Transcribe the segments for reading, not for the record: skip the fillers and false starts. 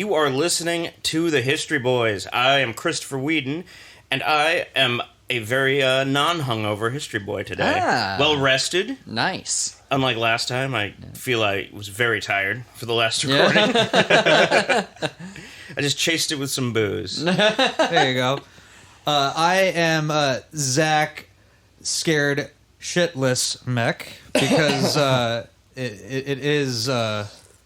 You are listening to the History Boys. I am Christopher Whedon, and I am a very non-hungover history boy today. Well-rested. Nice. Unlike last time, I feel I was very tired for the last recording. I just chased it with some booze. There you go. I am Zach, scared shitless mech, because it is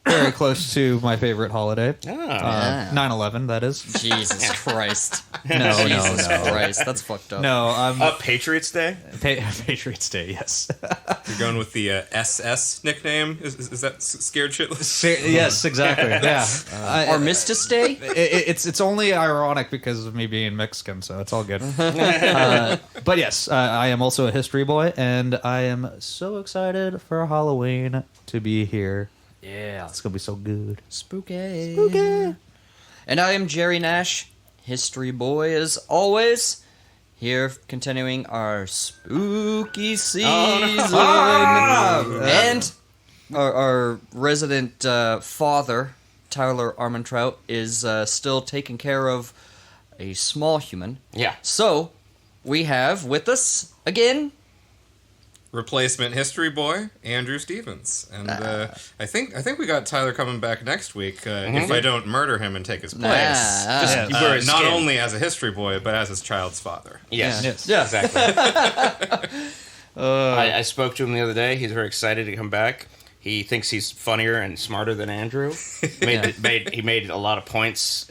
very close to my favorite holiday. 9/11, that is. Jesus Christ. No. Jesus Christ, that's fucked up. No, Patriots Day? Patriots Day, yes. You're going with the SS nickname? Is that scared shitless? Yes, exactly. Yeah. Armistice Day? It's only ironic because of me being Mexican, so it's all good. But yes, I am also a history boy, and I am so excited for Halloween to be here. Yeah. It's going to be so good. Spooky. And I am Jerry Nash, history boy as always, here continuing our spooky season. And our resident father, Tyler Armentrout, is still taking care of a small human. Yeah. So, we have with us, again, Replacement history boy, Andrew Stevens. And I think we got Tyler coming back next week if I don't murder him and take his place. Not only as a history boy, but as his child's father. Yes. Yeah. Exactly. I spoke to him the other day. He's very excited to come back. He thinks he's funnier and smarter than Andrew. He made a lot of points.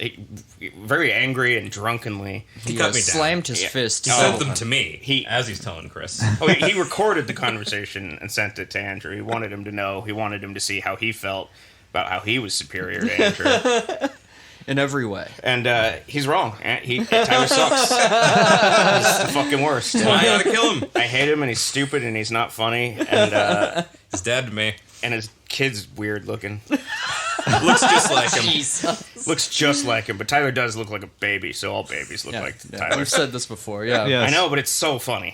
Very angry and drunkenly. He cut me down. Slammed his fist. He sent them to me, as he's telling Chris. He recorded the conversation and sent it to Andrew. He wanted him to know. He wanted him to see how he felt about how he was superior to Andrew. In every way. And he's wrong. Tyler sucks. He's the fucking worst. I gotta kill him. I hate him, and he's stupid, and he's not funny, and he's dead to me. And his kid's weird looking. Looks just like him. Jesus. Looks just like him, but Tyler does look like a baby, so all babies look like Tyler. We've said this before, yeah. Yes. I know, but it's so funny.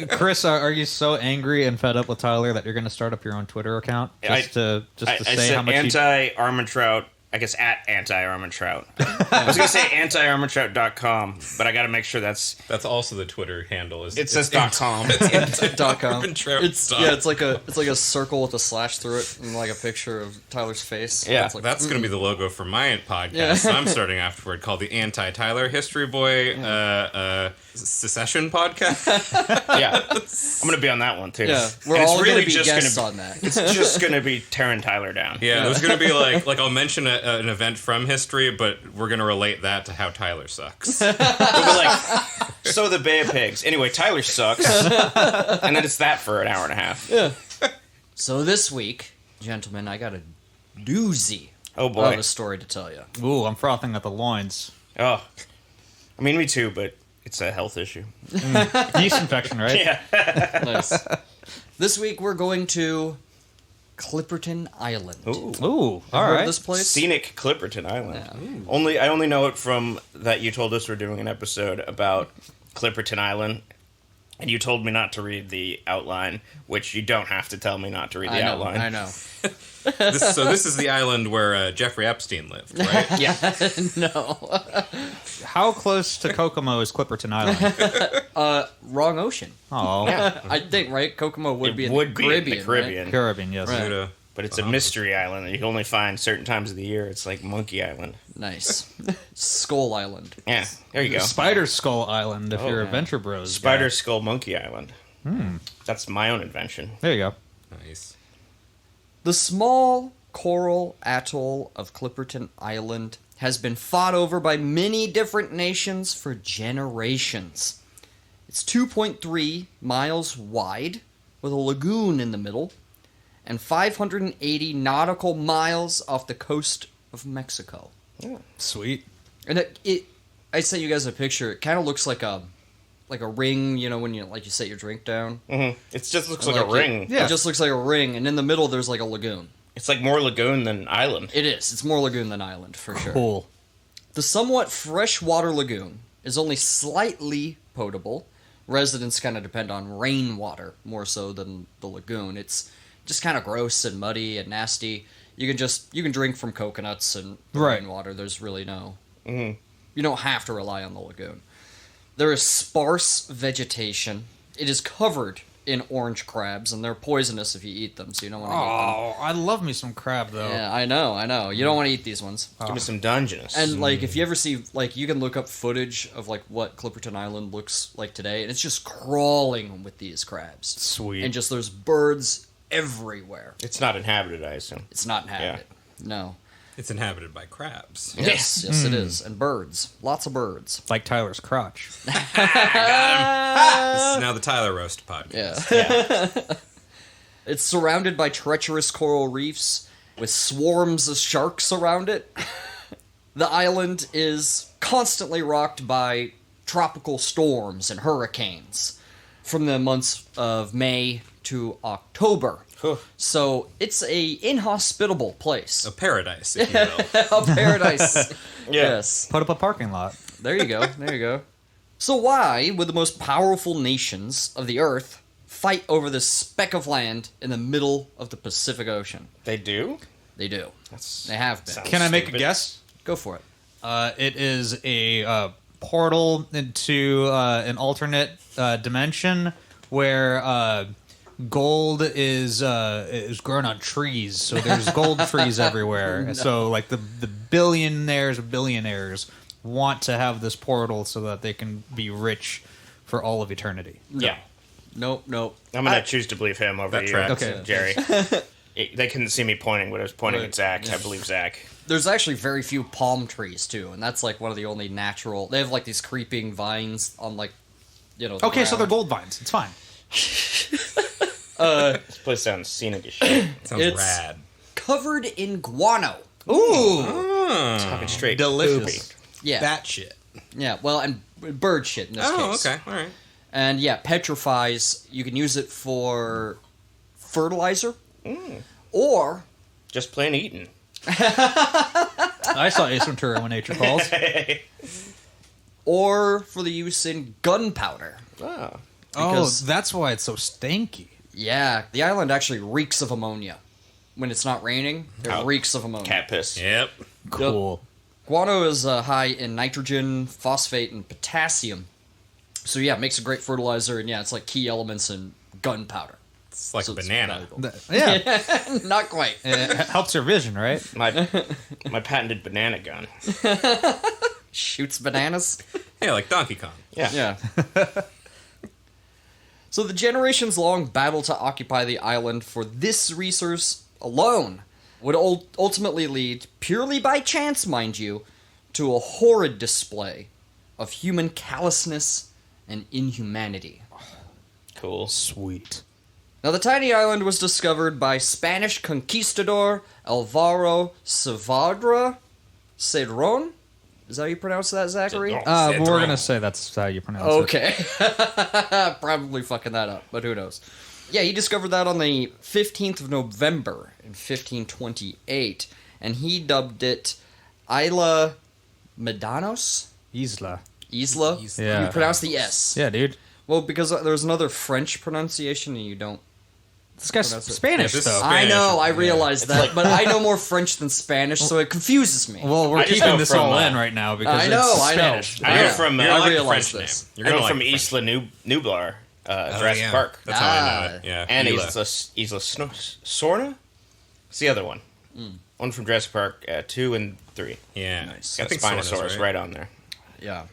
Chris, are you so angry and fed up with Tyler that you're going to start up your own Twitter account just to say how much anti-Armentrout. I guess at anti-Armentrout. I was going to say anti-armentrout.com, but I got to make sure that's also the Twitter handle. It says .com. It's .com. It's like a circle with a slash through it and like a picture of Tyler's face. Yeah, that's going to be the logo for my podcast. I'm starting afterward, called the Anti-Tyler History Boy Secession Podcast. Yeah, I'm going to be on that one too. Yeah, we're all really going to be guests on that. It's just going to be tearing Tyler down. Yeah, there's going to be like I'll mention an event from history, but we're going to relate that to how Tyler sucks. We'll be like, so the Bay of Pigs. Anyway, Tyler sucks. And then it's that for an hour and a half. Yeah. So this week, gentlemen, I got a doozy of a story to tell you. Ooh, I'm frothing at the loins. Oh. I mean, me too, but it's a health issue. Yeast infection, right? Yeah. Nice. This week, we're going to Clipperton Island. Ooh, all right. This place? Scenic Clipperton Island. I only know it from that you told us we're doing an episode about Clipperton Island, and you told me not to read the outline, which you don't have to tell me not to read the outline. I know. This is the island where Jeffrey Epstein lived, right? Yeah. No. How close to Kokomo is Clipperton Island? Wrong ocean. Oh, Yeah, I think, right? Kokomo would be in the Caribbean. Caribbean. Right? Caribbean, yes. Right. But it's a mystery island that you can only find certain times of the year. It's like Monkey Island. Nice. Skull Island. Yeah, there you go. Spider Skull Island, if you're a Venture Bros. Spider Skull Monkey Island. That's my own invention. There you go. Nice. The small coral atoll of Clipperton Island has been fought over by many different nations for generations. It's 2.3 miles wide, with a lagoon in the middle, and 580 nautical miles off the coast of Mexico. Yeah. Sweet. And I sent you guys a picture. It kind of looks like a ring, you know, when you set your drink down. Mm-hmm. It just looks like a ring. It just looks like a ring, and in the middle there's like a lagoon. It's like more lagoon than island. It is. It's more lagoon than island, for sure. Cool. The somewhat freshwater lagoon is only slightly potable. Residents kind of depend on rainwater more so than the lagoon. It's just kind of gross and muddy and nasty. You can drink from coconuts and rainwater. There's really no... Mm-hmm. You don't have to rely on the lagoon. There is sparse vegetation. It is covered in orange crabs, and they're poisonous if you eat them, so you don't want to eat them. Oh, I love me some crab, though. Yeah, I know. You don't want to eat these ones. Give me some Dungeness. And, like, if you ever see, like, you can look up footage of, like, what Clipperton Island looks like today, and it's just crawling with these crabs. Sweet. And just there's birds everywhere. It's not inhabited, I assume. It's not inhabited. Yeah. No. It's inhabited by crabs. Yes, it is. And birds. Lots of birds. Like Tyler's crotch. Got him. This is now the Tyler Roast podcast. Yeah. It's surrounded by treacherous coral reefs with swarms of sharks around it. The island is constantly rocked by tropical storms and hurricanes from the months of May to October. So it's a inhospitable place. A paradise, if you will. A paradise. Yes. Put up a parking lot. There you go. So why would the most powerful nations of the Earth fight over this speck of land in the middle of the Pacific Ocean? They do? They do. They have been. Can I make a guess? Go for it. It is a portal into an alternate dimension where gold is grown on trees. So there's gold trees everywhere. No. So like the billionaires want to have this portal so that they can be rich for all of eternity. Yeah. Nope. I'm going to choose to believe him over you, okay. Jerry. They couldn't see me pointing, but I was pointing at Zach. Yeah. I believe Zach. There's actually very few palm trees, too, and that's, like, one of the only natural... They have, like, these creeping vines on, like, the okay, ground. So they're gold vines. It's fine. This place sounds scenic as shit. Sounds rad. Covered in guano. Ooh. Talking straight. Delicious. Poopy. Yeah. That shit. Yeah, well, and bird shit in this case. Oh, okay. All right. And, yeah, petrifies. You can use it for fertilizer. Or... just plain eating. I saw Ace Ventura when nature calls. Or for the use in gunpowder. Oh, that's why it's so stinky. Yeah, the island actually reeks of ammonia. When it's not raining, it reeks of ammonia. Cat piss. Yep. Cool. Yep. Guano is high in nitrogen, phosphate, and potassium. So yeah, it makes a great fertilizer, and yeah, it's like key elements in gunpowder. It's like a banana. Yeah. Not quite. It helps your vision, right? My patented banana gun. Shoots bananas. Yeah, like Donkey Kong. Yeah. So the generations-long battle to occupy the island for this resource alone would ultimately lead, purely by chance, mind you, to a horrid display of human callousness and inhumanity. Cool. Sweet. Now, the tiny island was discovered by Spanish conquistador Alvaro Saavedra Cedron. Is that how you pronounce that, Zachary? We're going to say that's how you pronounce it. Okay. Probably fucking that up, but who knows. Yeah, he discovered that on the 15th of November in 1528, and he dubbed it Isla Medanos? Isla. Yeah. You pronounce the S. Yeah, dude. Well, because there's another French pronunciation, and you don't. This guy's Spanish, though. Spanish. I know, I realize that, but I know more French than Spanish, so it confuses me. Well, we're keeping this all in right now because I know. Spanish. I know from I realize this. I know from Isla Nublar, Jurassic Park. That's how I know it. Yeah. And Isla Sorna? It's the other one. One from Jurassic Park 2 and 3. Yeah. Nice. Got a Spinosaurus right on there. Yeah.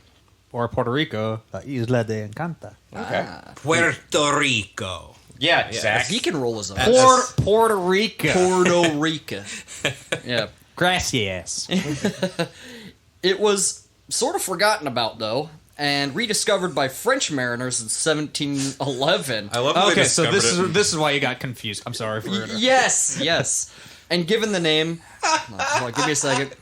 Or Puerto Rico, La Isla de Encanta. Okay. Puerto Rico. Yeah, Zach. He can roll his own. Puerto Rico. Puerto Rico. Yeah. Gracias. It was sort of forgotten about, though, and rediscovered by French mariners in 1711. I love that Okay, so this is why you got confused. I'm sorry for it. Yes. And given the name, give me a second,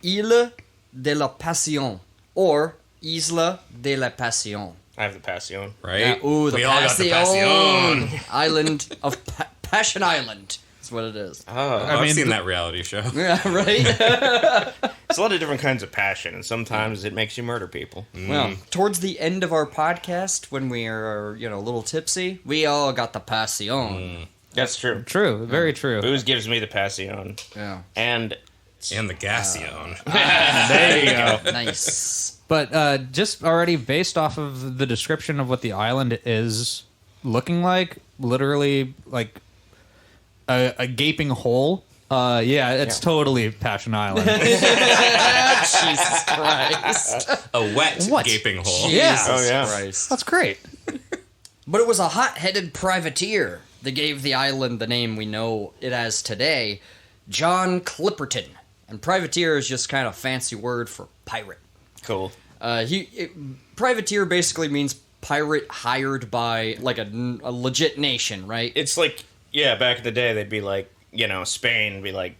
Ile de la Passion, or Isla de la Passion. I have the Passion. Right? Ooh, the we all got the Passion. Island of Passion Island. That's what it is. Oh, I've seen that reality show. Yeah, right? It's a lot of different kinds of passion, and sometimes it makes you murder people. Well, towards the end of our podcast, when we are, a little tipsy, we all got the Passion. That's true. True, very true. Booze gives me the passion. Yeah. And the Gassion. There you go. Nice. But just already based off of the description of what the island is looking like, literally like a gaping hole. It's totally Passion Island. Jesus Christ. A wet gaping hole. Jesus Oh, yeah. Christ. That's great. But it was a hot-headed privateer that gave the island the name we know it as today, John Clipperton. And privateer is just kind of a fancy word for pirate. cool. Privateer basically means pirate hired by, like, a legit nation, right? It's like, back in the day, they'd be like, Spain would be like,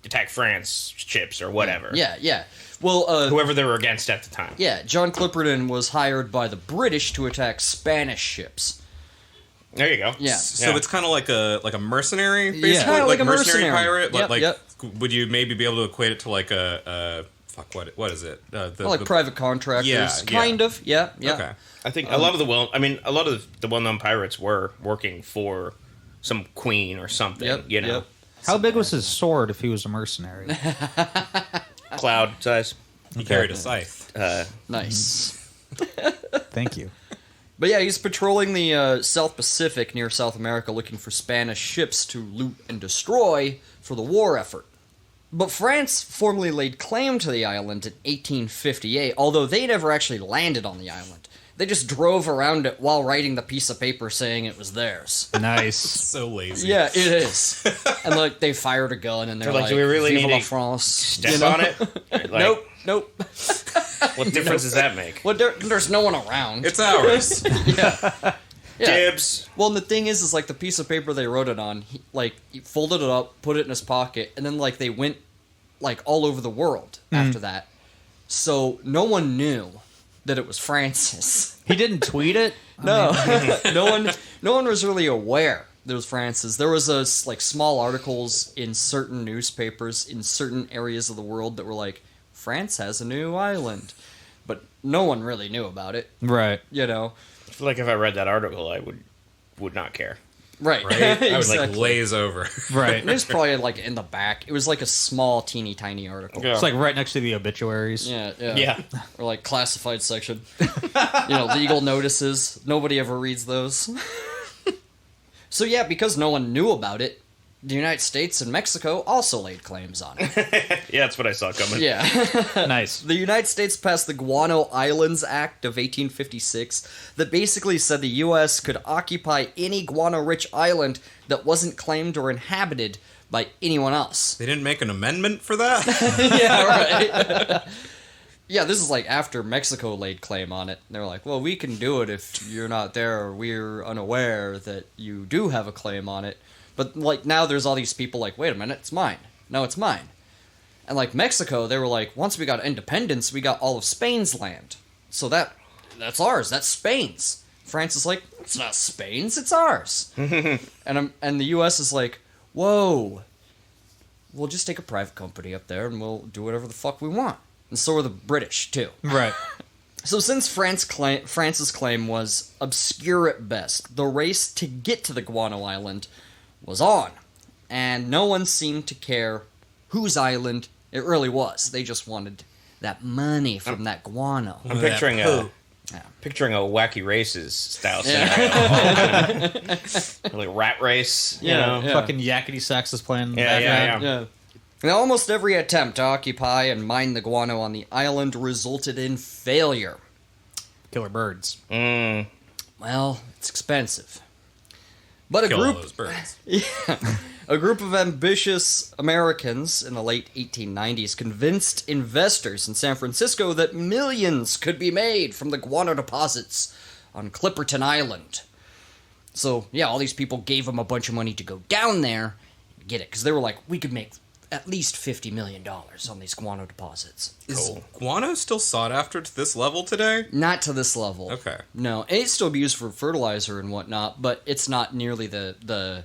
attack France ships or whatever. Yeah. Well, Whoever they were against at the time. yeah, John Clipperton was hired by the British to attack Spanish ships. There you go. Yeah. So it's kind of like a mercenary, basically, Yeah. Kinda like a mercenary mercenary. pirate. Yep, Like, yep. would you maybe be able to equate it to like what is it? Private contractors, Yeah. kind of. Yeah. Okay. I think a lot of the well-known pirates were working for some queen or something, Yep. How big was his sword if he was a mercenary? Cloud size. He carried a scythe. Nice. Thank you. But yeah, he's patrolling the South Pacific near South America looking for Spanish ships to loot and destroy for the war effort. But France formally laid claim to the island in 1858, although they never actually landed on the island. They just drove around it while writing the piece of paper saying it was theirs. Nice. So lazy. Yeah, it is. And like they fired a gun and they're like, like, do we really Vive need la to France. Step on it? Like, Nope. What difference does that make? Well, there's no one around. It's ours. Yeah. Dibs. Well, and the thing is like the piece of paper they wrote it on, he folded it up, put it in his pocket, and then like they went like all over the world after that. So no one knew that it was Francis. He didn't tweet it? No, no one was really aware there was Francis. There was small articles in certain newspapers in certain areas of the world that were like, France has a new island, but no one really knew about it. Right. I feel like if I read that article, I would not care. Right. I would like glaze over. Right. It was probably like in the back. It was like a small, teeny tiny article. Yeah. It's like right next to the obituaries. Yeah. Or like classified section. Legal notices. Nobody ever reads those. So yeah, because no one knew about it, the United States and Mexico also laid claims on it. Yeah, that's what I saw coming. Yeah. Nice. The United States passed the Guano Islands Act of 1856 that basically said the U.S. could occupy any guano-rich island that wasn't claimed or inhabited by anyone else. They didn't make an amendment for that? Yeah, right. Yeah, this is like after Mexico laid claim on it. They're like, well, we can do it if you're not there or we're unaware that you do have a claim on it. But, like, now there's all these people like, wait a minute, it's mine. No, it's mine. And, like, Mexico, they were like, once we got independence, we got all of Spain's land. So that's ours. That's Spain's. France is like, it's not Spain's, it's ours. And the U.S. is like, whoa. We'll just take a private company up there and we'll do whatever the fuck we want. And so are the British, too. Right. So since France's claim was obscure at best, the race to get to the Guano Island was on, and no one seemed to care whose island it really was. They just wanted that money from that guano. I'm picturing a Wacky Races style scenario. Like rat race, Fucking yakety sax is playing in the background. Yeah. Now, almost every attempt to occupy and mine the guano on the island resulted in failure. Killer birds. Well, it's expensive. But Kill all those birds. A group of ambitious Americans in the late 1890s convinced investors in San Francisco that millions could be made from the guano deposits on Clipperton Island. So, yeah, all these people gave them a bunch of money to go down there and get it, because they were like, we could make at least $50 million on these guano deposits. Is guano still sought after to this level today? Not to this level. Okay. No, it's still used for fertilizer and whatnot, but it's not nearly the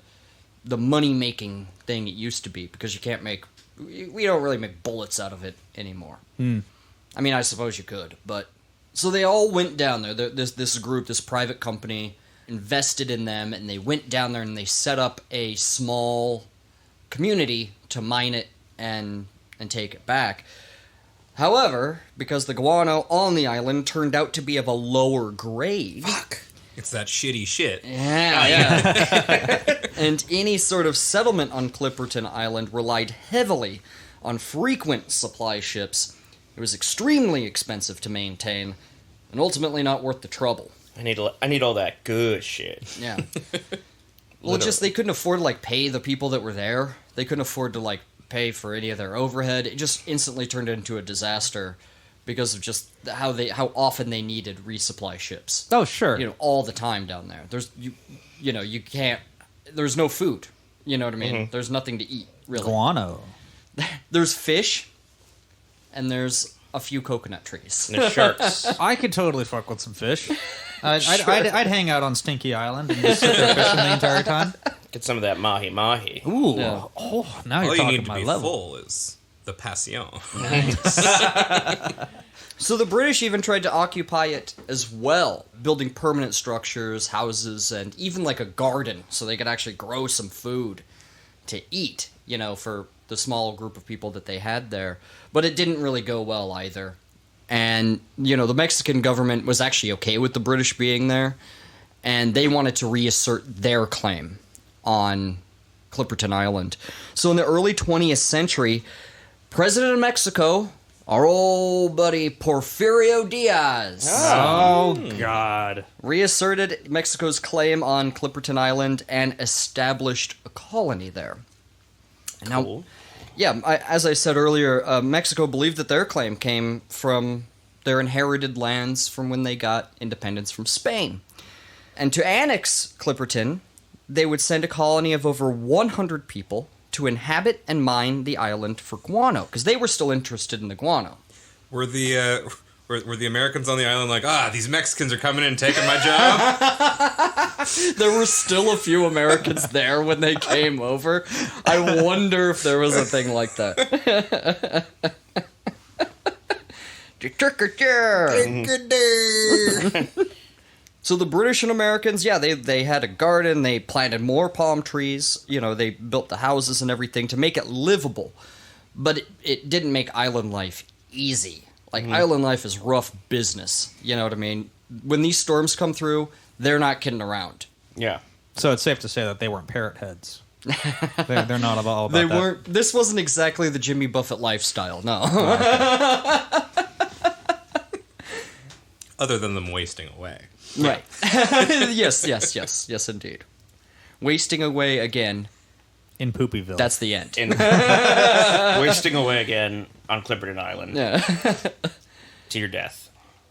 money-making thing it used to be, because you can't make... We don't really make bullets out of it anymore. I mean, I suppose you could, but... So they all went down there. This group, this private company, invested in them, and they went down there and they set up a small community to mine it and take it back. However, because the guano on the island turned out to be of a lower grade... Fuck! It's that shitty shit. Yeah. And any sort of settlement on Clipperton Island relied heavily on frequent supply ships. It was extremely expensive to maintain, and ultimately not worth the trouble. I need all that good shit. Yeah. Well, just they couldn't afford to, like, pay the people that were there. They couldn't afford to, like, pay for any of their overhead. It just instantly turned into a disaster because of just how often they needed resupply ships. Oh, sure. You know, all the time down there. You can't. There's no food. You know what I mean? Mm-hmm. There's nothing to eat, really. Guano. There's fish, and there's a few coconut trees. And there's sharks. I could totally fuck with some fish. I'd hang out on Stinky Island and just sit there fishing the entire time. Get some of that mahi-mahi. Ooh. Yeah. Oh, now you're All you talking need to my be level. full is the passion. So the British even tried to occupy it as well, building permanent structures, houses, and even like a garden so they could actually grow some food to eat, you know, for the small group of people that they had there. But it didn't really go well either. And, you know, the Mexican government was actually okay with the British being there, and they wanted to reassert their claim on Clipperton Island. So in the early 20th century, President of Mexico, our old buddy Porfirio Diaz, Oh, God. reasserted Mexico's claim on Clipperton Island and established a colony there. And Cool. As I said earlier, Mexico believed that their claim came from their inherited lands from when they got independence from Spain. And to annex Clipperton, they would send a colony of over 100 people to inhabit and mine the island for guano, because they were still interested in the guano. Were the Americans on the island like, these Mexicans are coming in and taking my job? There were still a few Americans there when they came over. I wonder if there was a thing like that. So the British and Americans, they had a garden, they planted more palm trees, you know, they built the houses and everything to make it livable. But it didn't make island life easy. Like, island life is rough business, you know what I mean? When these storms come through, they're not kidding around. Yeah. So it's safe to say that they weren't parrot heads. They're not all about They that. weren't. This wasn't exactly the Jimmy Buffett lifestyle, no. Other than them wasting away. Right. Yes, indeed. Wasting away again. In Poopyville. That's the end. Wasting away again on Clipperton Island. Yeah. To your death.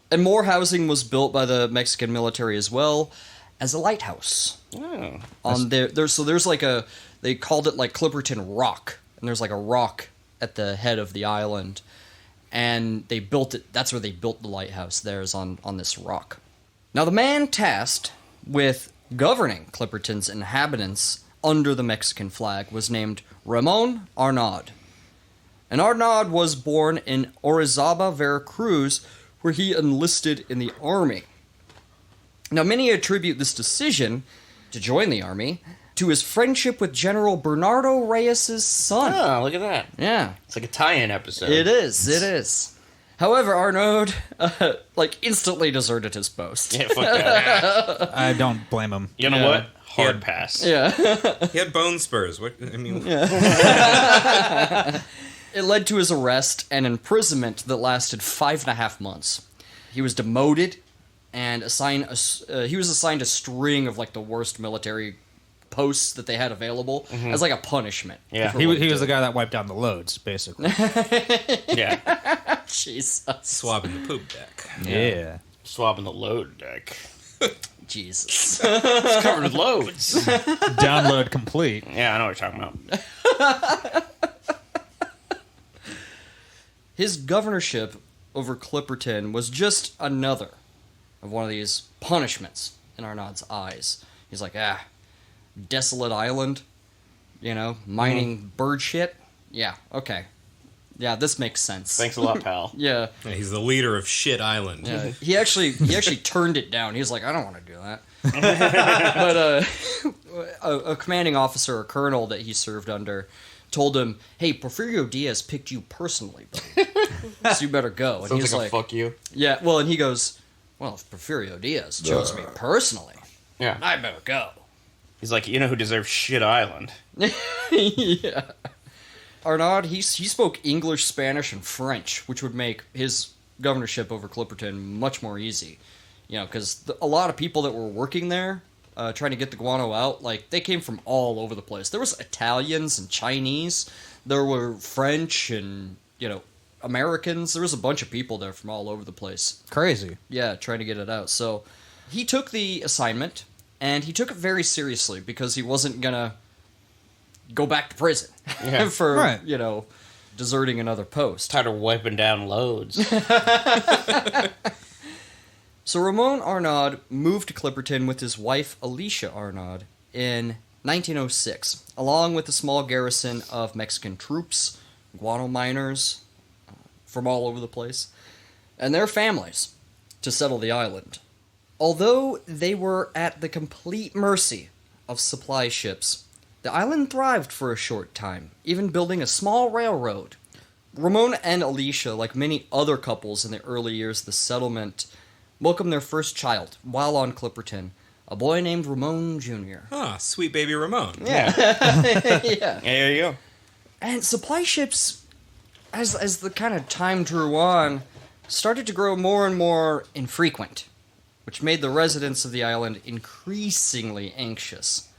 And more housing was built by the Mexican military as well as a lighthouse. Oh. On there's like they called it like Clipperton Rock, and there's like a rock at the head of the island, and they built it. That's where they built the lighthouse. There's on this rock. Now the man tasked with governing Clipperton's inhabitants under the Mexican flag was named Ramon Arnaud. And Arnaud was born in Orizaba, Veracruz, where he enlisted in the army. Now, many attribute this decision to join the army to his friendship with General Bernardo Reyes' son. Oh, look at that. Yeah. It's like a tie-in episode. It is. However, Arnaud, instantly deserted his post. Yeah, fuck that. I don't blame him. You know what? Hard pass. Yeah. He had bone spurs. What? I mean, It led to his arrest and imprisonment that lasted 5.5 months. He was demoted and he was assigned a string of like the worst military posts that they had available as like a punishment. Yeah. for He what was the did. guy that wiped down the loads, basically. Yeah. Jesus. swabbing the poop deck. Yeah. Swabbing the load deck. Jesus. It's covered with loads. Download complete. Yeah, I know what you're talking about. His governorship over Clipperton was just another of one of these punishments in Arnaud's eyes. He's like, desolate island, you know, mining bird shit. Yeah, okay. Yeah, this makes sense. Thanks a lot, pal. Yeah. He's the leader of Shit Island. Yeah. He actually turned it down. He was like, I don't want to do that. But a commanding officer or colonel that he served under told him, hey, Porfirio Diaz picked you personally, buddy. So you better go. And Sounds he's like a fuck you. Yeah, well, and he goes, well, if Porfirio Diaz chose me personally, yeah, I better go. He's like, you know who deserves Shit Island? Yeah. Arnaud, he spoke English, Spanish, and French, which would make his governorship over Clipperton much more easy. You know, because a lot of people that were working there, trying to get the guano out, like, they came from all over the place. There was Italians and Chinese. There were French and, you know, Americans. There was a bunch of people there from all over the place. Crazy. Yeah, trying to get it out. So he took the assignment, and he took it very seriously because he wasn't going to go back to prison for, you know, deserting another post. Tired of wiping down loads. So Ramon Arnaud moved to Clipperton with his wife Alicia Arnaud in 1906, along with a small garrison of Mexican troops, guano miners from all over the place, and their families to settle the island. Although they were at the complete mercy of supply ships, the island thrived for a short time, even building a small railroad. Ramon and Alicia, like many other couples in the early years of the settlement, welcomed their first child while on Clipperton, a boy named Ramon Jr. Ah, sweet baby Ramon. Yeah. Yeah, there you go. And supply ships, as the kind of time drew on, started to grow more and more infrequent, which made the residents of the island increasingly anxious.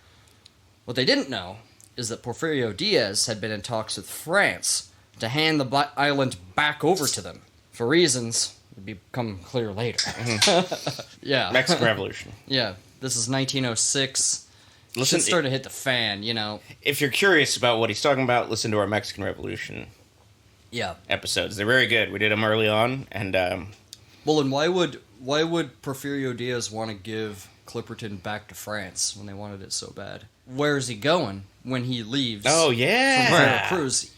What they didn't know is that Porfirio Diaz had been in talks with France to hand the island back over to them, for reasons that become clear later. Yeah. Mexican Revolution. Yeah. This is 1906. Shit started to hit the fan, you know. If you're curious about what he's talking about, listen to our Mexican Revolution episodes. They're very good. We did them early on, and well, and why would Porfirio Diaz want to give Clipperton back to France when they wanted it so bad? Where is he going when he leaves? Oh yeah, from Veracruz?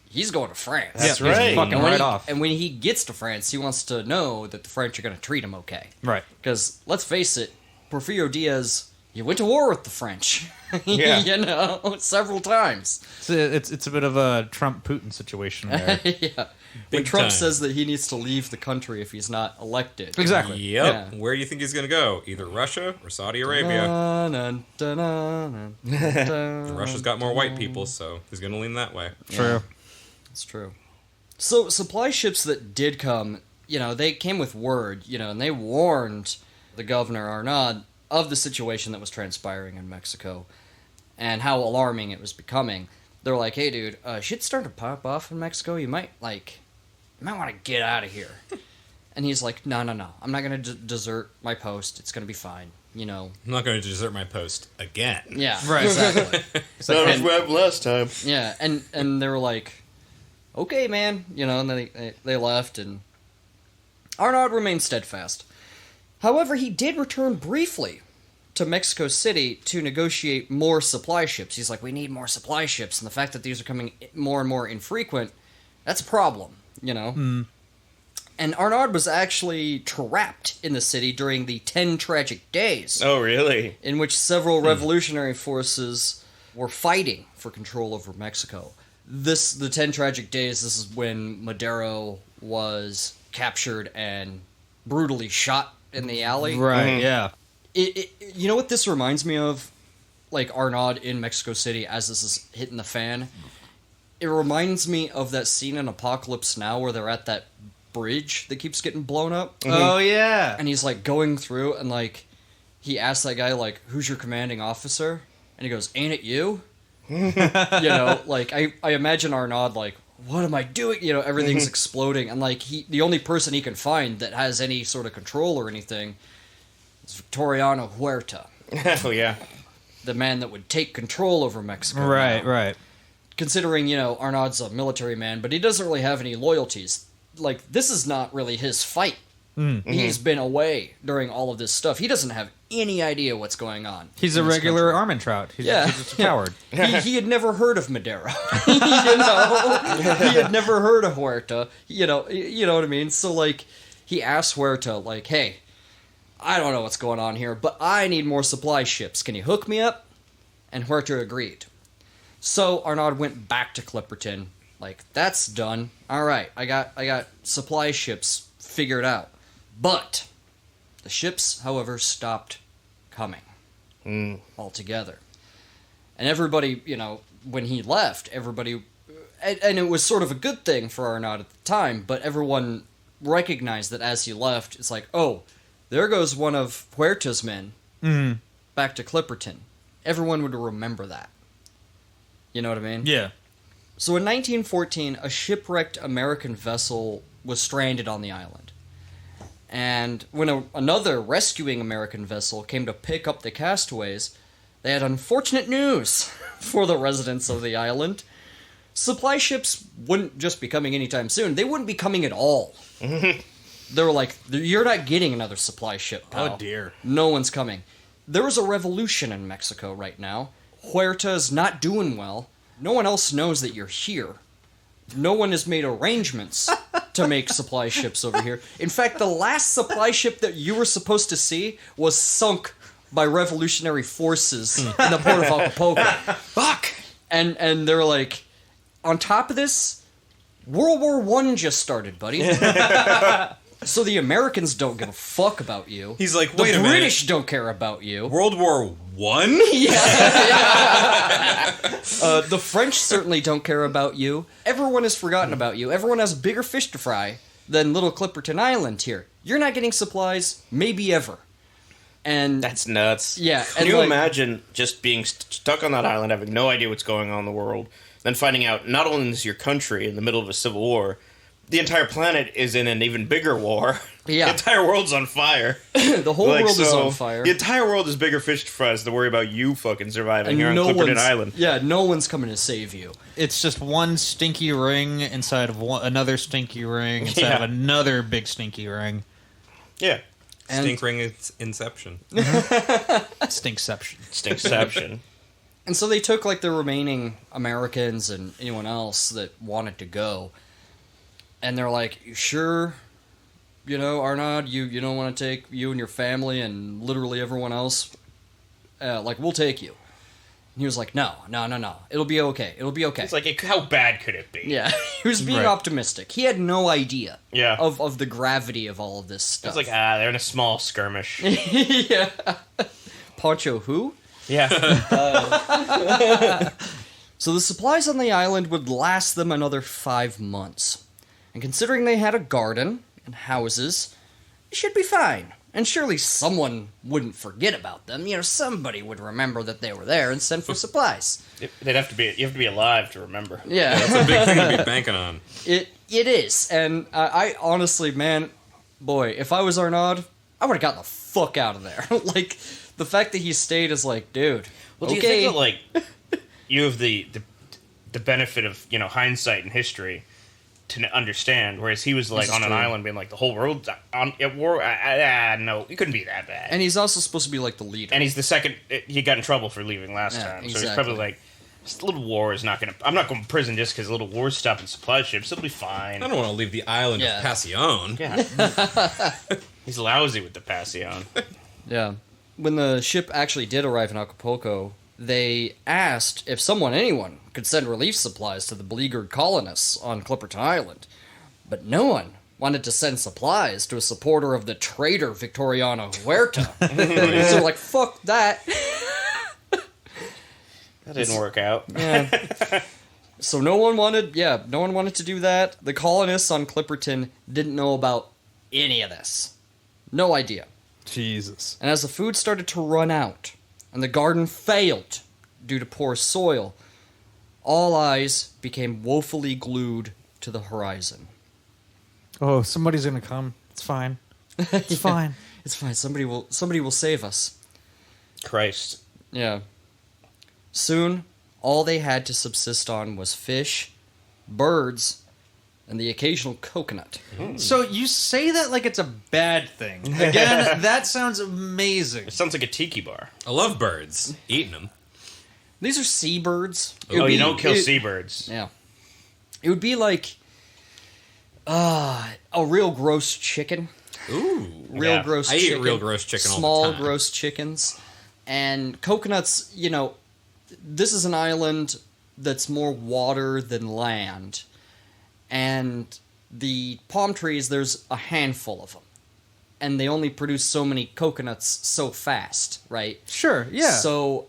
He's going to France. That's right. Fucking right off. And when he gets to France, he wants to know that the French are going to treat him okay. Right. Because let's face it, Porfirio Diaz, he went to war with the French. Yeah. You know, several times. It's a bit of a Trump-Putin situation there. Yeah. When Trump says that he needs to leave the country if he's not elected. Exactly. Yep. Yeah. Where do you think he's going to go? Either Russia or Saudi Arabia. Russia's got more white people, so he's going to lean that way. True. It's true. So supply ships that did come, you know, they came with word, you know, and they warned the governor Arnaud of the situation that was transpiring in Mexico and how alarming it was becoming. They're like, hey, dude, shit's starting to pop off in Mexico. You might want to get out of here. And he's like, no. I'm not going to desert my post. It's going to be fine. You know. I'm not going to desert my post again. Yeah. Right. Exactly. That was what last time. Yeah. And they were like, okay, man. You know, and then they left, and Arnaud remained steadfast. However, he did return briefly to Mexico City to negotiate more supply ships. He's like, we need more supply ships, and the fact that these are coming more and more infrequent, that's a problem, you know? Mm. And Arnaud was actually trapped in the city during the 10 Tragic Days. Oh, really? In which several revolutionary forces were fighting for control over Mexico. The 10 Tragic Days, this is when Madero was captured and brutally shot in the alley. Right, yeah. You know what this reminds me of? Like Arnaud in Mexico City as this is hitting the fan? It reminds me of that scene in Apocalypse Now where they're at that bridge that keeps getting blown up. Mm-hmm. Oh, yeah. And he's like going through and like he asks that guy like, who's your commanding officer? And he goes, ain't it you? You know, like I imagine Arnaud like, what am I doing? You know, everything's exploding, and like the only person he can find that has any sort of control or anything is Victoriano Huerta. Oh yeah, the man that would take control over Mexico. Right, now. right. Considering, you know, Arnaud's a military man, but he doesn't really have any loyalties. Like, this is not really his fight He's been away during all of this stuff. He doesn't have any idea what's going on. He's a regular Armentrout. He's just a coward. He had never heard of Madeira. He had never heard of Huerta. You know what I mean? So, like, he asked Huerta, like, hey, I don't know what's going on here, but I need more supply ships. Can you hook me up? And Huerta agreed. So Arnaud went back to Clipperton. Like, that's done. All right, I got supply ships figured out. But the ships, however, stopped coming altogether. And everybody, when he left, everybody... And it was sort of a good thing for Arnaud at the time, but everyone recognized that as he left, it's like, oh, there goes one of Huerta's men back to Clipperton. Everyone would remember that. You know what I mean? Yeah. So in 1914, a shipwrecked American vessel was stranded on the island. And when another rescuing American vessel came to pick up the castaways, they had unfortunate news for the residents of the island. Supply ships wouldn't just be coming anytime soon. They wouldn't be coming at all. They were like, you're not getting another supply ship, pal. Oh, dear. No one's coming. There is a revolution in Mexico right now. Huerta is not doing well. No one else knows that you're here. No one has made arrangements to make supply ships over here. In fact, the last supply ship that you were supposed to see was sunk by revolutionary forces in the port of Acapulco. Fuck! And they're like, on top of this, World War I just started, buddy. So the Americans don't give a fuck about you. He's like, wait a minute. The British don't care about you. World War I? The French certainly don't care about you. Everyone has forgotten about you. Everyone has bigger fish to fry than little Clipperton Island here. You're not getting supplies, maybe ever. And that's nuts. Yeah. Can you imagine just being stuck on that island, having no idea what's going on in the world, then finding out not only is your country in the middle of a civil war, the entire planet is in an even bigger war. Yeah. The entire world's on fire. The whole world is on fire. The entire world is bigger fish to fry to worry about you fucking surviving here on Clipperton Island. Yeah, no one's coming to save you. It's just one stinky ring inside of another stinky ring inside of another big stinky ring. Yeah. Stink ring inception. Stinkception. Stinkception. And so they took, like, the remaining Americans and anyone else that wanted to go. And they're like, you sure, Arnaud, you don't want to take you and your family and literally everyone else? We'll take you. And he was like, no. It'll be okay. It's like, how bad could it be? Yeah, he was being optimistic. He had no idea of the gravity of all of this stuff. It's like, they're in a small skirmish. Yeah. Poncho who? Yeah. So the supplies on the island would last them another 5 months. And considering they had a garden and houses, it should be fine. And surely someone wouldn't forget about them. Somebody would remember that they were there and send for supplies. You have to be alive to remember. Yeah. That's a big thing to be banking on. It is. And I honestly, man, boy, if I was Arnaud, I would have gotten the fuck out of there. Like, the fact that he stayed is like, dude, well, do you think that, like, you have the benefit of, hindsight and history to understand, whereas he was like on an island being like the whole world's at war. No, it couldn't be that bad. And he's also supposed to be like the leader. And he's the second. He got in trouble for leaving last time, exactly. So he's probably like, this little war is not gonna. I'm not going to prison just because a little war's stopping supply ships. It'll be fine. I don't want to leave the island of Passion. Yeah, he's lousy with the Passion. Yeah, when the ship actually did arrive in Acapulco, they asked if anyone could send relief supplies to the beleaguered colonists on Clipperton Island. But no one wanted to send supplies to a supporter of the traitor Victoriano Huerta. So they're like, fuck that. That didn't work out. Yeah. So no one wanted to do that. The colonists on Clipperton didn't know about any of this. No idea. Jesus. And as the food started to run out, and the garden failed due to poor soil, all eyes became woefully glued to the horizon. Oh, somebody's gonna come. It's fine. It's fine. It's fine. Somebody will save us. Christ. Yeah. Soon, all they had to subsist on was fish, birds, and the occasional coconut. So you say that like it's a bad thing. Again, that sounds amazing. It sounds like a tiki bar. I love birds. Eating them. These are seabirds. You don't kill seabirds. Yeah. It would be like a real gross chicken. Ooh. Real gross I chicken. eat real gross chicken all Small, the time. gross chickens. And coconuts, this is an island that's more water than land. And the palm trees, there's a handful of them. And they only produce so many coconuts so fast, right? Sure, yeah. So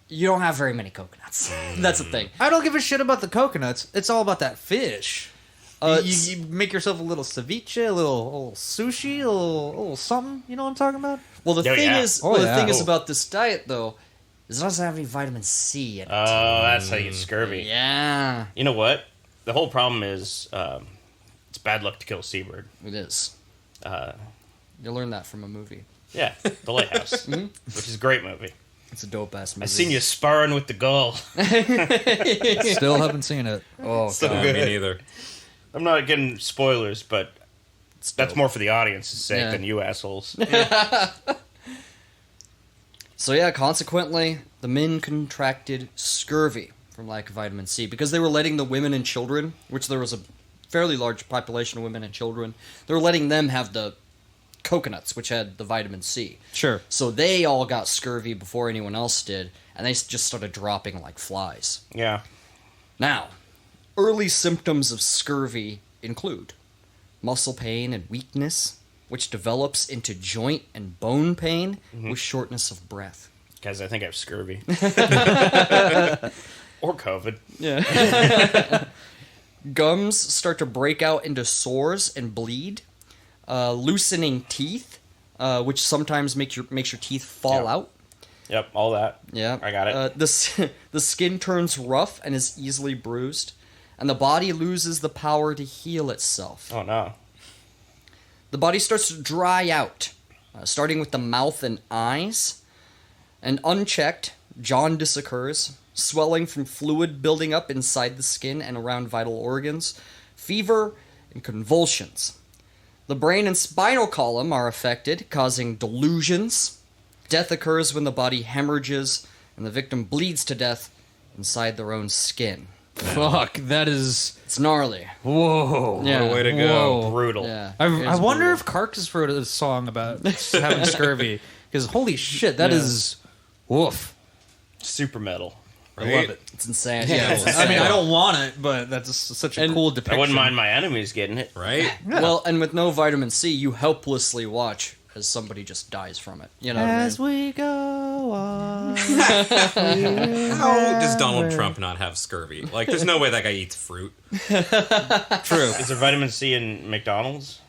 you don't have very many coconuts. That's the thing. I don't give a shit about the coconuts. It's all about that fish. You make yourself a little ceviche, a little sushi, a little something. You know what I'm talking about? Well, the thing is Cool. about this diet, though, is it doesn't have any vitamin C in it. Oh, that's how you get scurvy. Yeah. You know what? The whole problem is it's bad luck to kill a seabird. It is. You learn that from a movie. Yeah, The Lighthouse, which is a great movie. It's a dope-ass movie. I seen you sparring with the gull. Still haven't seen it. Oh, So God. good. Me neither. I'm not getting spoilers, but that's more for the audience's sake Yeah. than you assholes. So yeah, consequently, the men contracted scurvy from lack of vitamin C because they were letting the women and children, which there was a fairly large population of women and children, they were letting them have the coconuts, which had the vitamin C. Sure. So they all got scurvy before anyone else did, and they just started dropping like flies. Yeah. Now, early symptoms of scurvy include muscle pain and weakness, which develops into joint and bone pain with shortness of breath. Guys, I think I have scurvy. Or COVID. Yeah. Gums start to break out into sores and bleed. Loosening teeth, which sometimes makes your teeth fall out. Yep, all that. Yeah, I got it. The skin turns rough and is easily bruised, and the body loses the power to heal itself. Oh, no. The body starts to dry out, starting with the mouth and eyes. And unchecked, jaundice occurs, swelling from fluid building up inside the skin and around vital organs, fever, and convulsions. The brain and spinal column are affected, causing delusions. Death occurs when the body hemorrhages, and the victim bleeds to death inside their own skin. Fuck, that is... It's gnarly. Whoa. Yeah. What a way to go. Whoa. Brutal. Yeah. I It's wonder brutal. if Carcass wrote a song about having scurvy. Because holy shit, that is... Woof. Super metal. I love it. It's insane. Yeah, it's it's I mean, insane. I don't want it, but that's such a And cool I depiction. wouldn't mind my enemies getting it. Right? Well, and with no vitamin C, you helplessly watch as somebody just dies from it. You know what I mean? As we go on. How does Donald Trump not have scurvy? Like, there's no way that guy eats fruit. True. Is there vitamin C in McDonald's?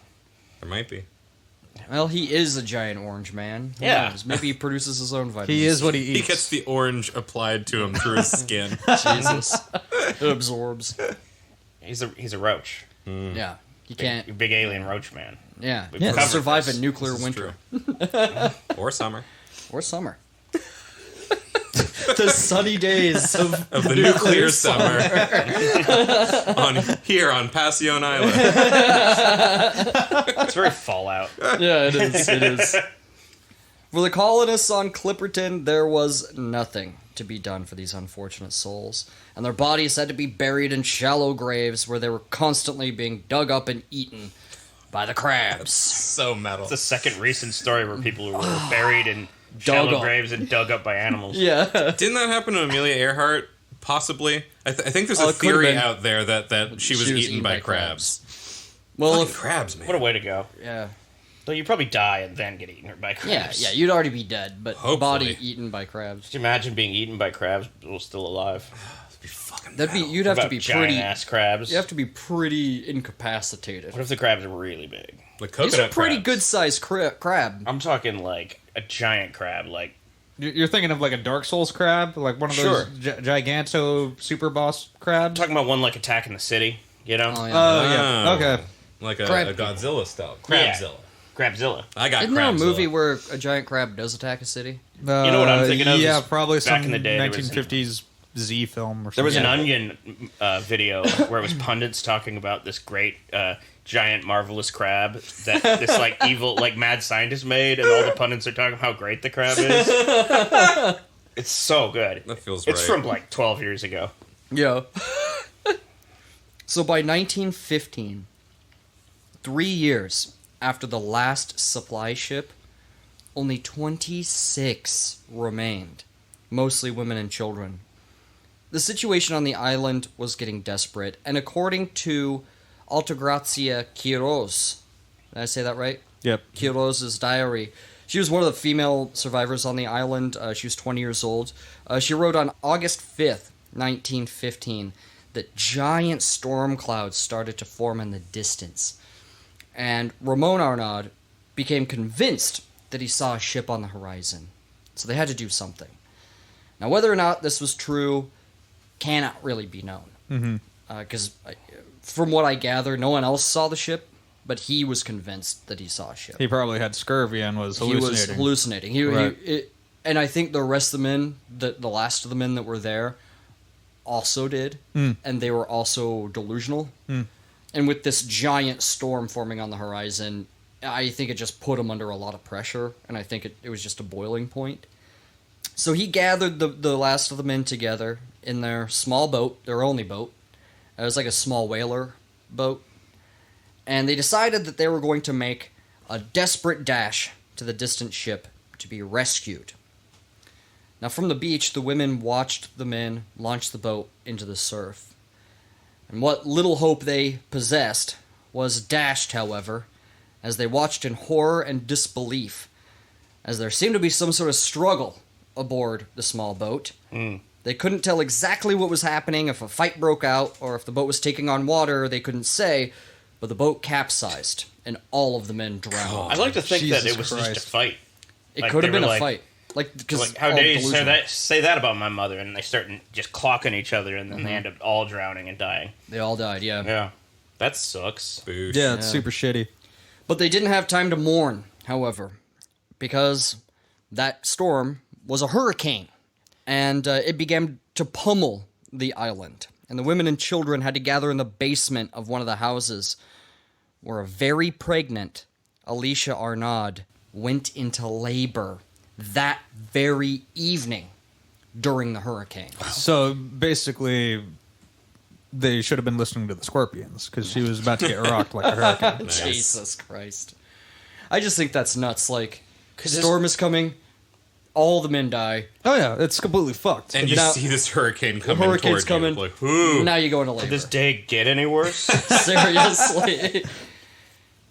There might be. Well, he is a giant orange man. Who Yeah. knows? Maybe he produces his own vitamin He is C. what he He eats. gets the orange applied to him through his skin. Jesus. It absorbs. He's a roach. Yeah. He can't. You big alien roach man. Yeah. We've He covered survive this. a nuclear This is winter. true. Or summer. Or summer. The sunny days of Of the nuclear summer. Here on Passion Island. It's very Fallout. Yeah, it is. It is. For the colonists on Clipperton, there was nothing to be done for these unfortunate souls, and their bodies had to be buried in shallow graves where they were constantly being dug up and eaten by the crabs. So metal. It's the second recent story where people were buried in Dug shallow up. graves and dug up by animals. Yeah. Didn't that happen to Amelia Earhart? Possibly. I think there's Oh, a it could've theory been. out there that she was eaten by crabs. Well, Fucking if, crabs, man. What a way to go. yeah. Though you probably die and then get eaten by crabs. Yeah, you'd already be dead, but Hopefully. body eaten by crabs. Could you imagine being eaten by crabs while still alive? That'd be fucking That'd be metal. you'd have to About be giant pretty. ass crabs. You have to be pretty incapacitated. What if the crabs are really big? The These coconut are pretty crabs. good sized crab. I'm talking like a giant crab, like You're thinking of like a Dark Souls crab? Like one of those Sure. giganto super boss crabs? I'm talking about one like attacking the city. You know, Oh, yeah. Oh, yeah. Oh. Okay. Like Crab a Godzilla style. Yeah. Crabzilla. Crabzilla. I got Isn't there a Crabzilla. movie where a giant crab does attack a city? You know what I'm thinking of? Yeah, is probably back some in the day, there was 1950s Z film or something. There was an Onion video where it was pundits talking about this great giant marvelous crab that this like evil like mad scientist made, and all the pundits are talking about how great the crab is. It's so good. That feels It's right. from like 12 years ago. Yeah. So by 1915, 3 years after the last supply ship, only 26 remained, mostly women and children. The situation on the island was getting desperate, and according to Altagracia Quiroz, did I say that right? Yep. Quiroz's diary. She was one of the female survivors on the island. She was 20 years old. She wrote on August 5th, 1915, that giant storm clouds started to form in the distance. And Ramon Arnaud became convinced that he saw a ship on the horizon. So they had to do something. Now, whether or not this was true cannot really be known. Because from what I gather, no one else saw the ship, but he was convinced that he saw a ship. He probably had scurvy and was hallucinating. He was hallucinating. Right. And I think the rest of the men, the last of the men that were there, also did, and they were also delusional. And with this giant storm forming on the horizon, I think it just put him under a lot of pressure, and I think it was just a boiling point. So he gathered the last of the men together in their small boat, their only boat. It was like a small whaler boat. And they decided that they were going to make a desperate dash to the distant ship to be rescued. Now, from the beach, the women watched the men launch the boat into the surf. And what little hope they possessed was dashed, however, as they watched in horror and disbelief, as there seemed to be some sort of struggle aboard the small boat. They couldn't tell exactly what was happening, if a fight broke out, or if the boat was taking on water, they couldn't say, but the boat capsized, and all of the men drowned. I like to think Jesus that it was Christ. just a fight. It Like, could have they been were a fight. Because How dare you say that about my mother? And they start just clocking each other, and then they end up all drowning and dying. They all died, yeah. Yeah. That sucks. Boosh. Yeah, it's super shitty. But they didn't have time to mourn, however, because that storm was a hurricane, and it began to pummel the island. And the women and children had to gather in the basement of one of the houses, where a very pregnant Alicia Arnaud went into labor that very evening during the hurricane. So basically, they should have been listening to the Scorpions because she was about to get rocked like a hurricane. Nice. Jesus Christ. I just think that's nuts. Like, storm is coming, all the men die. Oh yeah, it's completely fucked. And you Now- see this hurricane coming hurricane's toward coming. you. Like, ooh. Now you go into labor. Did this day get any worse? Seriously.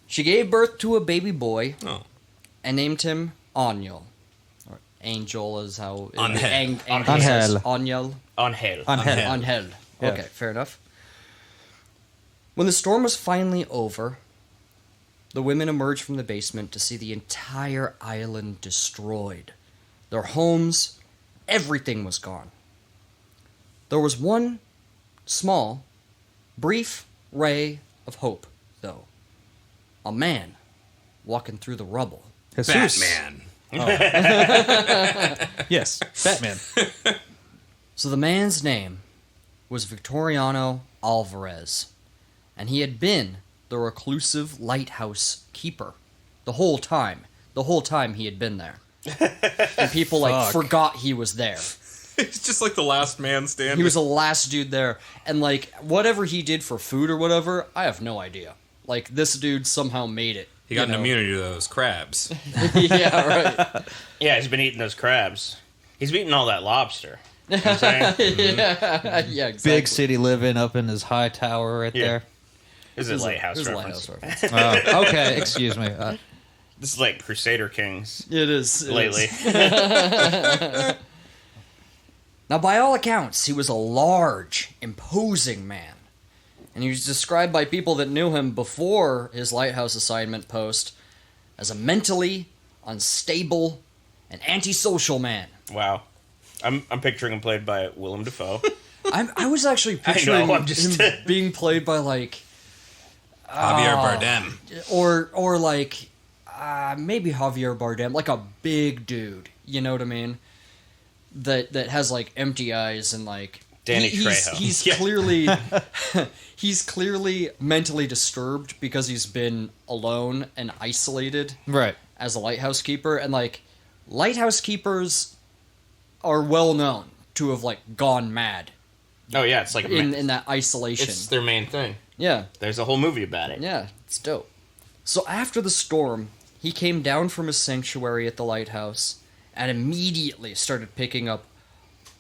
She gave birth to a baby boy Oh. and named him Aniel. Or Angel is how... Angel. Angel says Aniel. Angel. Angel. Angel. Yeah. Okay, fair enough. When the storm was finally over, the women emerged from the basement to see the entire island destroyed. Their homes, everything was gone. There was one small, brief ray of hope, though. A man walking through the rubble. Jesus. Batman. Yes, Batman. So the man's name was Victoriano Alvarez, and he had been the reclusive lighthouse keeper the whole time. The whole time he had been there. And people, like, forgot he was there. It's just like the last man standing. He was the last dude there. And, like, whatever he did for food or whatever, I have no idea. Like, this dude somehow made it. He got an immunity to those crabs. Yeah, right. Yeah, he's been eating those crabs. He's been eating all that lobster. You know what I'm saying? Yeah, exactly. Big city living up in his high tower right there. This is a lighthouse This is a reference. lighthouse reference. Okay, excuse me. This is like Crusader Kings It is. it lately. is. Now, by all accounts, he was a large, imposing man. And he was described by people that knew him before his lighthouse assignment post as a mentally unstable and antisocial man. Wow. I'm picturing him played by Willem Dafoe. I was actually picturing I'm just- him being played by, like, Javier Bardem. or like maybe Javier Bardem, like a big dude. You know what I mean? that has like empty eyes and like Danny Trejo. He's clearly he's clearly mentally disturbed because he's been alone and isolated, right, as a lighthouse keeper, and like lighthouse keepers are well known to have like gone mad. Oh yeah, it's like in that isolation. It's their main thing. Yeah, there's a whole movie about it. Yeah, it's dope. So after the storm, he came down from his sanctuary at the lighthouse and immediately started picking up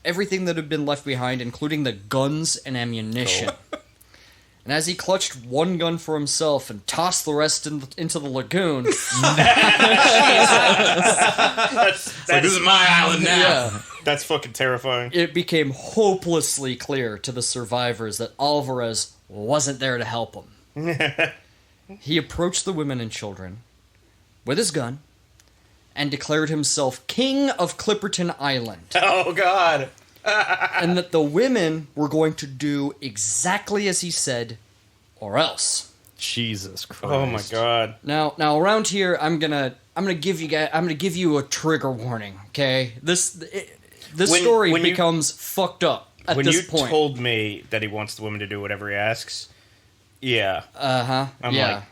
everything that had been left behind, including the guns and ammunition. Cool. And as he clutched one gun for himself and tossed the rest into the lagoon... That's like, this is my island now. Yeah. That's fucking terrifying. It became hopelessly clear to the survivors that Alvarez wasn't there to help them. He approached the women and children with his gun and declared himself king of Clipperton Island. Oh, God. And that the women were going to do exactly as he said, or else. Jesus Christ! Oh my God! Now around here, I'm gonna give you a trigger warning. Okay, this story becomes fucked up at this point. When you told me that he wants the women to do whatever he asks, yeah, I'm like,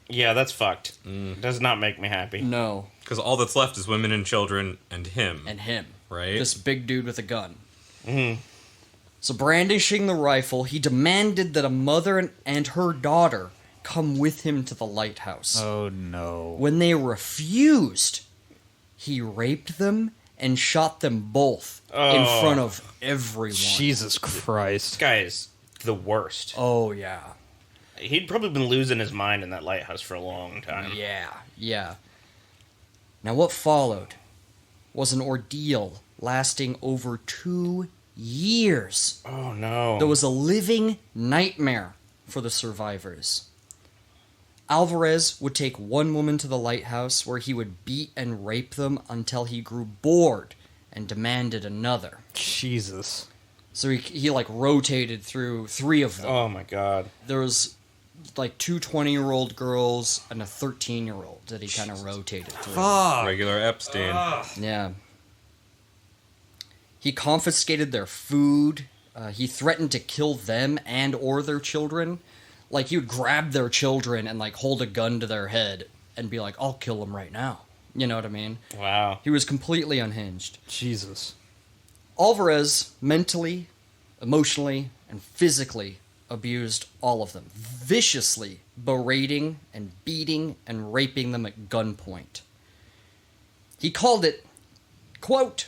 yeah, that's fucked. Does not make me happy. No, because all that's left is women and children and him. Right? This big dude with a gun. Mm-hmm. So brandishing the rifle, he demanded that a mother and her daughter come with him to the lighthouse. Oh no. When they refused, he raped them and shot them both in front of everyone. Jesus Christ. This guy is the worst. Oh, yeah. He'd probably been losing his mind in that lighthouse for a long time. Yeah. Now what followed was an ordeal lasting over 2 years. Oh, no. There was a living nightmare for the survivors. Alvarez would take one woman to the lighthouse where he would beat and rape them until he grew bored and demanded another. Jesus. So he like rotated through 3 of them. Oh my God. There was like 2 20-year-old girls and a 13-year-old that he kind of rotated through. Regular Epstein. Yeah. He confiscated their food. He threatened to kill them and or their children. Like, he would grab their children and, like, hold a gun to their head and be like, I'll kill them right now. You know what I mean? Wow. He was completely unhinged. Jesus. Alvarez mentally, emotionally, and physically abused all of them, viciously berating and beating and raping them at gunpoint. He called it, quote,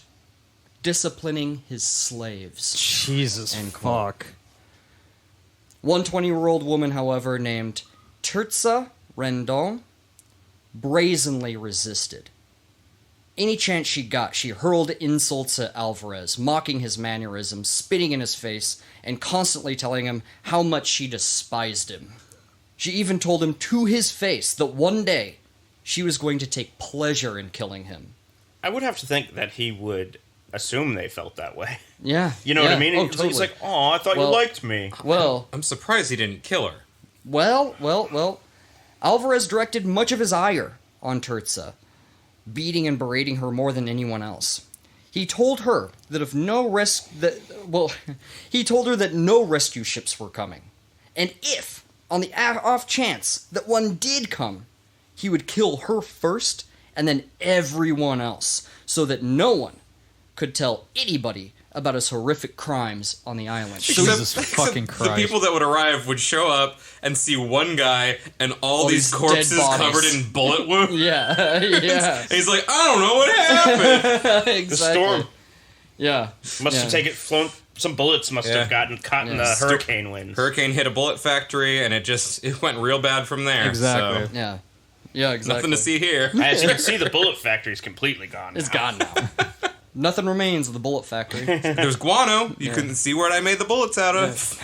disciplining his slaves. Jesus fuck. One 20-year-old woman, however, named Tirza Rendon, brazenly resisted. Any chance she got, she hurled insults at Alvarez, mocking his mannerisms, spitting in his face, and constantly telling him how much she despised him. She even told him to his face that one day she was going to take pleasure in killing him. I would have to think that he would assume they felt that way. Yeah. You know what I mean? Oh, totally. He's like, oh, I thought you liked me. Well, I'm surprised he didn't kill her. Well. Alvarez directed much of his ire on Tirza, beating and berating her more than anyone else. He told her that he told her that no rescue ships were coming. And if, on the off chance that one did come, he would kill her first and then everyone else, so that no one could tell anybody about his horrific crimes on the island. Jesus fucking Christ. The people that would arrive would show up and see one guy and all these corpses covered in bullet wounds. Yeah. And he's like, I don't know what happened. Exactly. The storm. Yeah. Must have flown. Some bullets must have gotten caught in the hurricane winds. Hurricane hit a bullet factory, and it went real bad from there. Exactly. So. Yeah. Yeah, exactly. Nothing to see here. As you can see, the bullet factory's completely gone now. It's gone now. Nothing remains of the bullet factory. There's guano. You couldn't see what I made the bullets out of.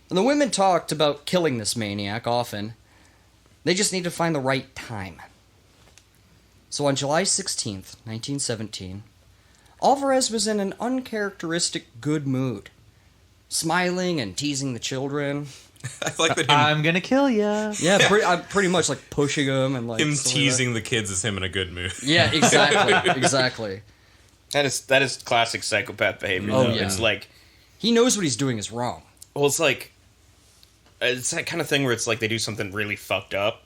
And the women talked about killing this maniac often. They just need to find the right time. So on July 16th, 1917, Alvarez was in an uncharacteristic good mood, smiling and teasing the children. I like that I'm gonna kill ya. Yeah, I'm pretty much like pushing him and like him teasing the kids is him in a good mood. Yeah, exactly. That is classic psychopath behavior. Oh, though. yeah. It's like He knows what he's doing is wrong. well, it's that kind of thing where it's like they do something really fucked up,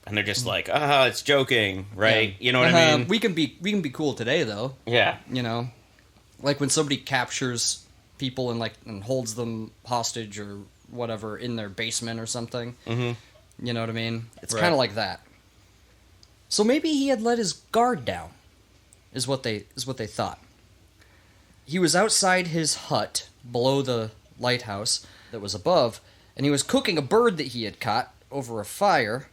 and they're just like, it's joking, right? Yeah. You know what I mean? We can be cool today though. Yeah. You know, like when somebody captures people and holds them hostage or whatever in their basement or something. Mm-hmm. You know what I mean? It's kind of like that. So maybe he had let his guard down, is what they thought. He was outside his hut below the lighthouse that was above, and he was cooking a bird that he had caught over a fire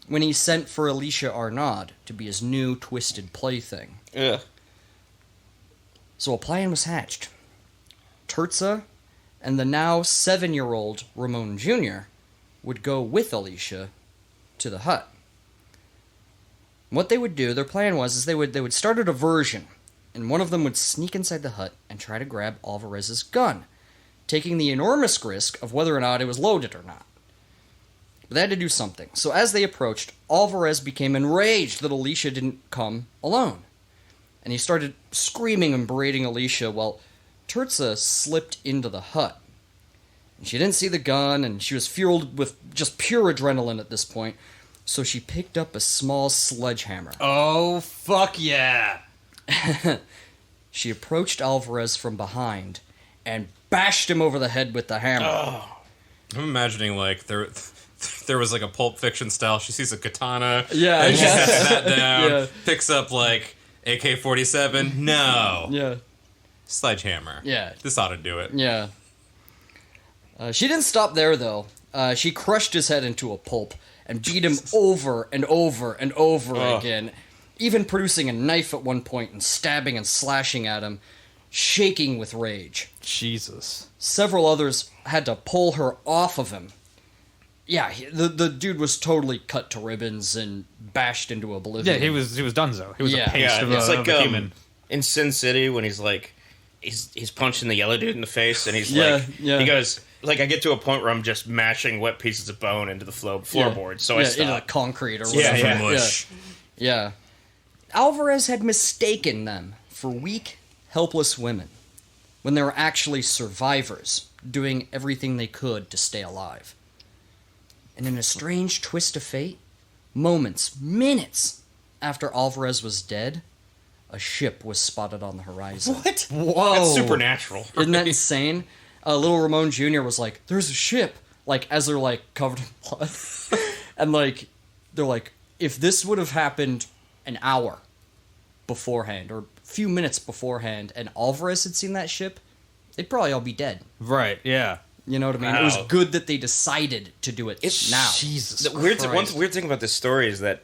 when he sent for Alicia Arnaud to be his new twisted plaything. Ugh. So a plan was hatched. Tirza and the now 7-year-old Ramon Jr. would go with Alicia to the hut. What they would do, their plan was, they would start a diversion, and one of them would sneak inside the hut and try to grab Alvarez's gun, taking the enormous risk of whether or not it was loaded or not. But they had to do something. So as they approached, Alvarez became enraged that Alicia didn't come alone. And he started screaming and berating Alicia while Tirza slipped into the hut. And she didn't see the gun, and she was fueled with just pure adrenaline at this point, so she picked up a small sledgehammer. Oh, fuck yeah. She approached Alvarez from behind and bashed him over the head with the hammer. Oh. I'm imagining like there was like a Pulp Fiction style. She sees a katana. Yeah, and she yeah. sets that down. Yeah. Picks up like AK-47. No. Yeah. Sledgehammer. Yeah. This ought to do it. Yeah. She didn't stop there, though. She crushed his head into a pulp and beat him over and over and over again, even producing a knife at one point and stabbing and slashing at him, shaking with rage. Jesus. Several others had to pull her off of him. Yeah, the dude was totally cut to ribbons and bashed into oblivion. Yeah, he was donezo. He was Yeah. a paste Yeah, of it's a, like of a human. in Sin City when he's like, he's punching the yellow dude in the face, and he's Yeah, like, yeah. he goes, like, I get to a point where I'm just mashing wet pieces of bone into the floorboard, so I into stop. like concrete or Yeah, whatever. yeah. Mush. Yeah. Alvarez had mistaken them for weak, helpless women when they were actually survivors doing everything they could to stay alive. And in a strange twist of fate, minutes after Alvarez was dead, a ship was spotted on the horizon. What? Whoa. That's supernatural. Isn't that insane? Little Ramon Jr. was like, there's a ship. Like, as they're, like, covered in blood. And, like, they're like, if this would have happened an hour beforehand, or a few minutes beforehand, and Alvarez had seen that ship, they'd probably all be dead. Right, yeah. You know what I mean? Wow. It was good that they decided to do it now. Jesus The weird, one Christ. weird thing about this story is that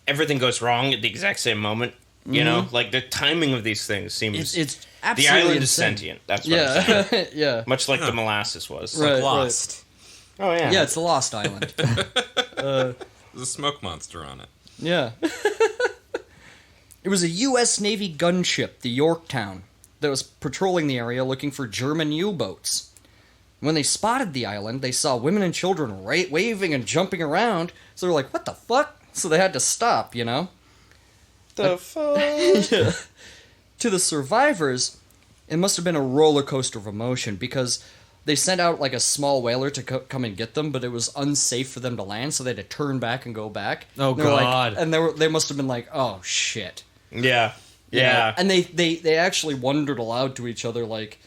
everything goes wrong at the exact same moment. You know, like the timing of these things seems. It's the absolutely island is insane. sentient. That's what I'm saying. Yeah, yeah. Much like the molasses was. Right. Like Lost. Oh yeah. Yeah, it's the Lost Island. There's a smoke monster on it. Yeah. It was a U.S. Navy gunship, the Yorktown, that was patrolling the area looking for German U-boats. When they spotted the island, they saw women and children waving and jumping around, so they were like, what the fuck? So they had to stop, you know? The fuck. Yeah. To the survivors, it must have been a roller coaster of emotion, because they sent out like a small whaler to come and get them, but it was unsafe for them to land, so they had to turn back and go back. Oh, And they were like- God. and they must have been like, oh shit. Yeah. Yeah. And they actually wondered aloud to each other, like,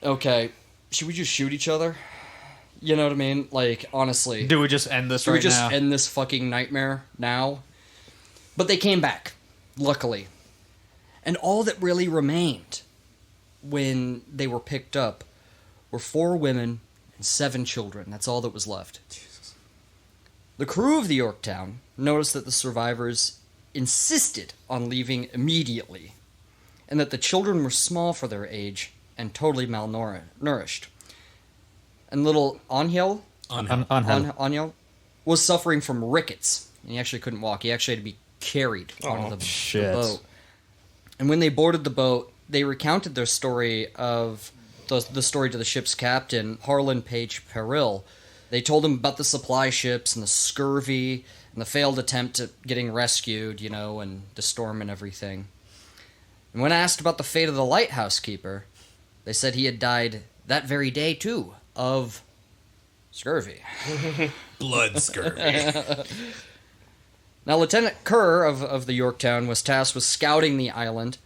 okay, should we just shoot each other? You know what I mean? Like, honestly. Do we just end this Should right we just now? end this fucking nightmare now? But they came back, luckily. And all that really remained when they were picked up were 4 women and 7 children. That's all that was left. Jesus. The crew of the Yorktown noticed that the survivors insisted on leaving immediately, and that the children were small for their age and totally malnourished. And little Angel Angel. was suffering from rickets, and he actually couldn't walk. He actually had to be carried onto the shit. boat. And when they boarded the boat, they recounted their story of the story to the ship's captain, Harlan Page Perrill. They told him about the supply ships and the scurvy and the failed attempt at getting rescued, and the storm and everything. And when asked about the fate of the lighthouse keeper, they said he had died that very day, too, of scurvy. Blood scurvy. Now, Lieutenant Kerr of the Yorktown was tasked with scouting the island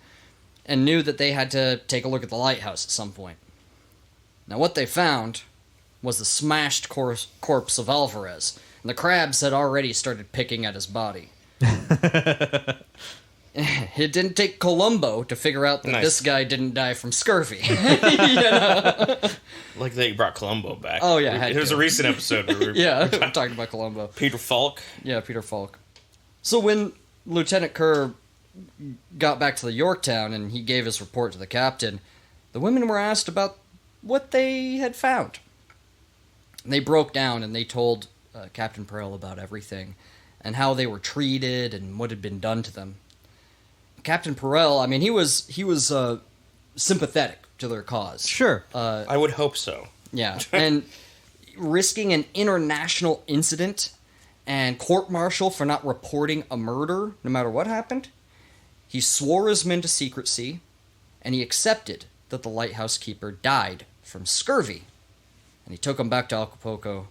and knew that they had to take a look at the lighthouse at some point. Now, what they found was the smashed corpse of Alvarez, and the crabs had already started picking at his body. It didn't take Columbo to figure out that this guy didn't die from scurvy. Like they brought Columbo back. Oh, yeah. It was a recent episode where we were we're talking about Columbo. Peter Falk. Yeah, Peter Falk. So when Lieutenant Kerr got back to the Yorktown and he gave his report to the captain, the women were asked about what they had found. And they broke down and they told Captain Perrill about everything and how they were treated and what had been done to them. Captain Perrill, I mean, he was sympathetic to their cause. Sure. I would hope so. Yeah, and risking an international incident and court-martial for not reporting a murder, no matter what happened, he swore his men to secrecy, and he accepted that the lighthouse keeper died from scurvy, and he took him back to Acapulco,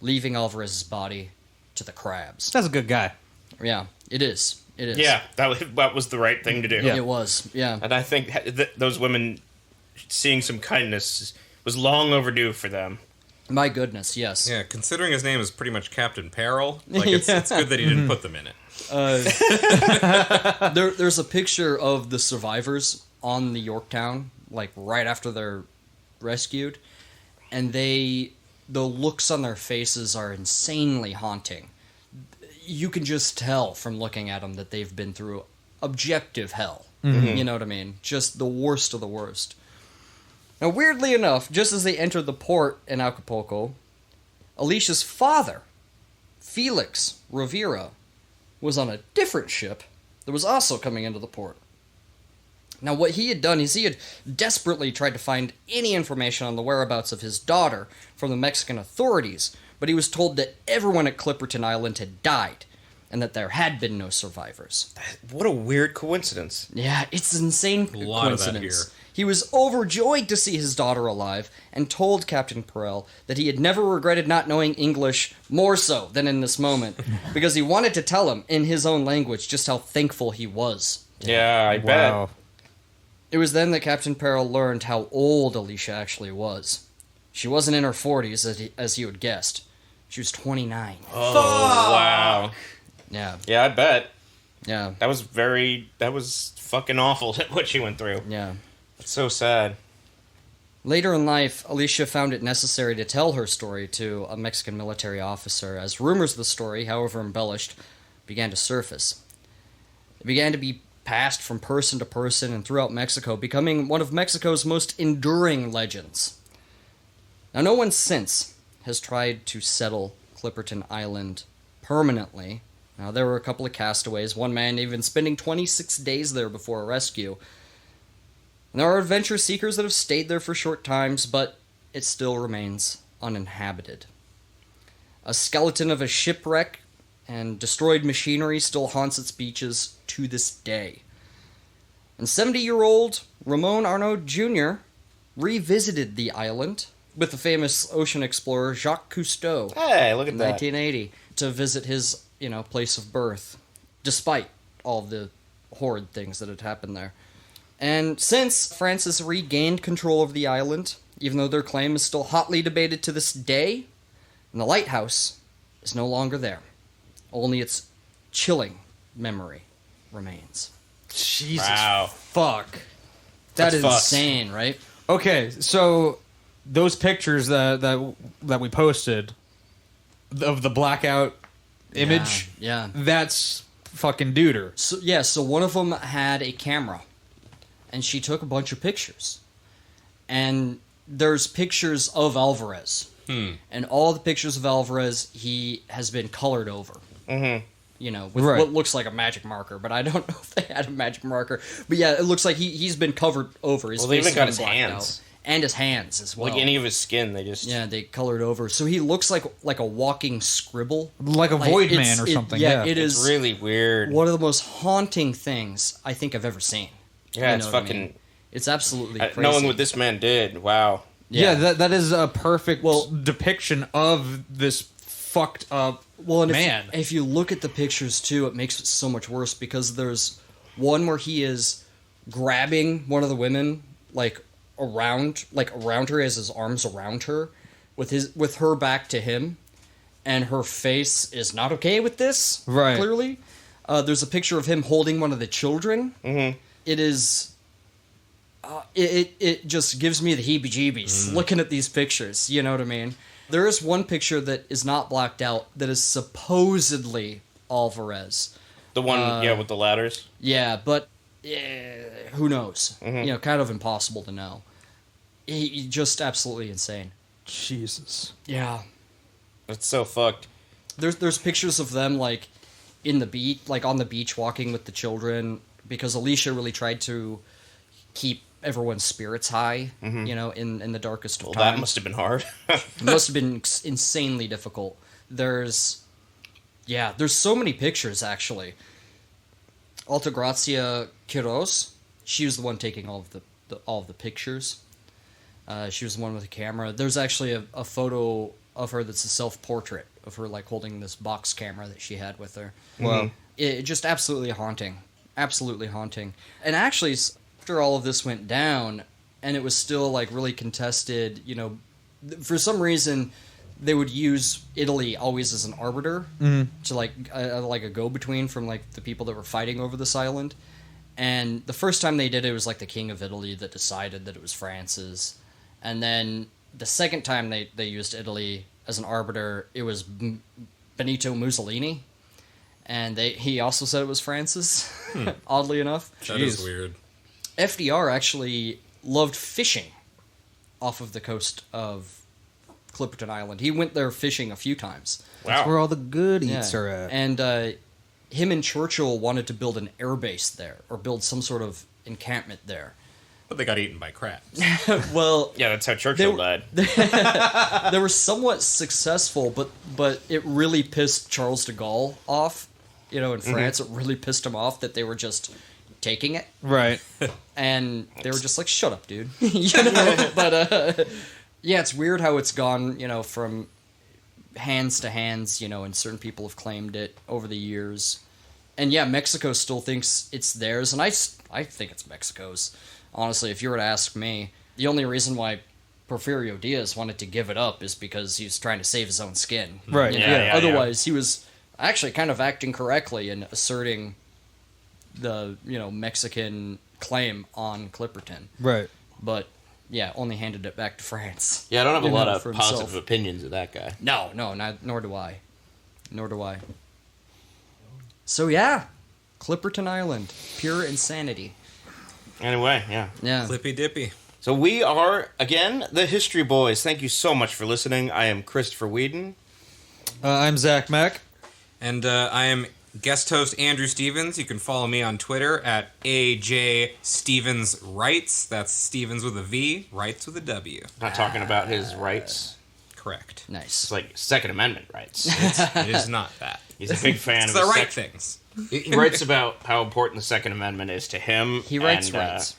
leaving Alvarez's body to the crabs. That's a good guy. Yeah, it is. It is. Yeah, that was the right thing to do. Yeah. It was, yeah. And I think those women seeing some kindness was long overdue for them. My goodness, yes. Yeah, considering his name is pretty much Captain Peril, it's good that he didn't put them in it. There's a picture of the survivors on the Yorktown, right after they're rescued, and the looks on their faces are insanely haunting. You can just tell from looking at them that they've been through objective hell. Mm-hmm. You know what I mean? Just the worst of the worst. Now, weirdly enough, just as they entered the port in Acapulco, Alicia's father, Felix Rivera, was on a different ship that was also coming into the port. Now, what he had done is he had desperately tried to find any information on the whereabouts of his daughter from the Mexican authorities, but he was told that everyone at Clipperton Island had died, and that there had been no survivors. What a weird coincidence. Yeah, it's an insane coincidence. A lot of that here. He was overjoyed to see his daughter alive, and told Captain Perrill that he had never regretted not knowing English more so than in this moment, because he wanted to tell him, in his own language, just how thankful he was. Yeah, I bet. It was then that Captain Perrill learned how old Alicia actually was. She wasn't in her 40s, as he had guessed. She was 29. Oh, wow. Yeah. Yeah, I bet. Yeah. That was fucking awful what she went through. Yeah. It's so sad. Later in life, Alicia found it necessary to tell her story to a Mexican military officer, as rumors of the story, however embellished, began to surface. It began to be passed from person to person and throughout Mexico, becoming one of Mexico's most enduring legends. Now, no one since has tried to settle Clipperton Island permanently. Now, there were a couple of castaways, one man even spending 26 days there before a rescue. And there are adventure seekers that have stayed there for short times, but it still remains uninhabited. A skeleton of a shipwreck and destroyed machinery still haunts its beaches to this day. And 70-year-old Ramon Arnaud Jr. revisited the island with the famous ocean explorer Jacques Cousteau. Hey, look at that. 1980, to visit his, place of birth, despite all the horrid things that had happened there. And since France has regained control of the island, even though their claim is still hotly debated to this day, and the lighthouse is no longer there. Only its chilling memory remains. Jesus. Wow. Fuck. That is insane, right? Okay, so those pictures that we posted of the blackout image, yeah. That's fucking duder. So one of them had a camera, and she took a bunch of pictures. And there's pictures of Alvarez. And all the pictures of Alvarez, he has been colored over. Mm-hmm. With what looks like a magic marker, but I don't know if they had a magic marker. But yeah, it looks like he's been covered over. His they face even got his blacked hands. out. and his hands as well. Like any of his skin, they colored over, so he looks like a walking scribble, like a void man or something. It's really weird. One of the most haunting things I think I've ever seen. Yeah, it's fucking. I mean? It's absolutely crazy. Knowing what this man did, wow. Yeah, that is a perfect depiction of this fucked up man. If you look at the pictures too, it makes it so much worse because there's one where he is grabbing one of the women around her, as his arms around her, with her back to him, and her face is not okay with this. Right. Clearly, there's a picture of him holding one of the children. Mm-hmm. It is. It just gives me the heebie-jeebies looking at these pictures. You know what I mean? There is one picture that is not blacked out that is supposedly Alvarez. The one, with the ladders. Yeah, but. Who knows? Mm-hmm. Kind of impossible to know. He just absolutely insane. Jesus. Yeah. It's so fucked. There's pictures of them in the beach, on the beach walking with the children, because Alicia really tried to keep everyone's spirits high, in the darkest of times. That must have been hard. It must have been insanely difficult. There's so many pictures actually. Altagracia Quiroz, she was the one taking all of the pictures. She was the one with the camera. There's actually a photo of her that's a self-portrait of her holding this box camera that she had with her. Wow. It just absolutely haunting. Absolutely haunting. And actually, after all of this went down, and it was still really contested, for some reason they would use Italy always as an arbiter to a go-between from the people that were fighting over this island. And the first time they did it was the king of Italy that decided that it was France's. And then the second time they used Italy as an arbiter, it was Benito Mussolini. And he also said it was France's, oddly enough. That is weird. FDR actually loved fishing off of the coast of Clipperton Island. He went there fishing a few times. Wow. That's where all the good eats are at. And him and Churchill wanted to build an airbase there, or build some sort of encampment there. But they got eaten by crabs. Well, yeah, that's how Churchill died. They were somewhat successful, but it really pissed Charles de Gaulle off. In France, it really pissed him off that they were just taking it. Right. And they were just shut up, dude. But yeah, it's weird how it's gone, from hands to hands, and certain people have claimed it over the years. And yeah, Mexico still thinks it's theirs, and I think it's Mexico's. Honestly, if you were to ask me, the only reason why Porfirio Diaz wanted to give it up is because he was trying to save his own skin. Right. Otherwise, he was actually kind of acting correctly and asserting the, Mexican claim on Clipperton. Right. But, yeah, only handed it back to France. Yeah, I don't have a lot of positive opinions of that guy. No, nor do I. So, yeah, Clipperton Island. Pure insanity. Anyway, yeah. Clippy dippy. So we are, again, the History Boys. Thank you so much for listening. I am Christopher Whedon. I'm Zach Mack. And I am guest host Andrew Stevens. You can follow me on Twitter at AJStevensWrites. That's Stevens with a V, Rights with a W. Not talking about his rights. Correct. Nice. It's like Second Amendment rights. It is not that. He's a big fan of the right things. He writes about how important the Second Amendment is to him. He writes rights.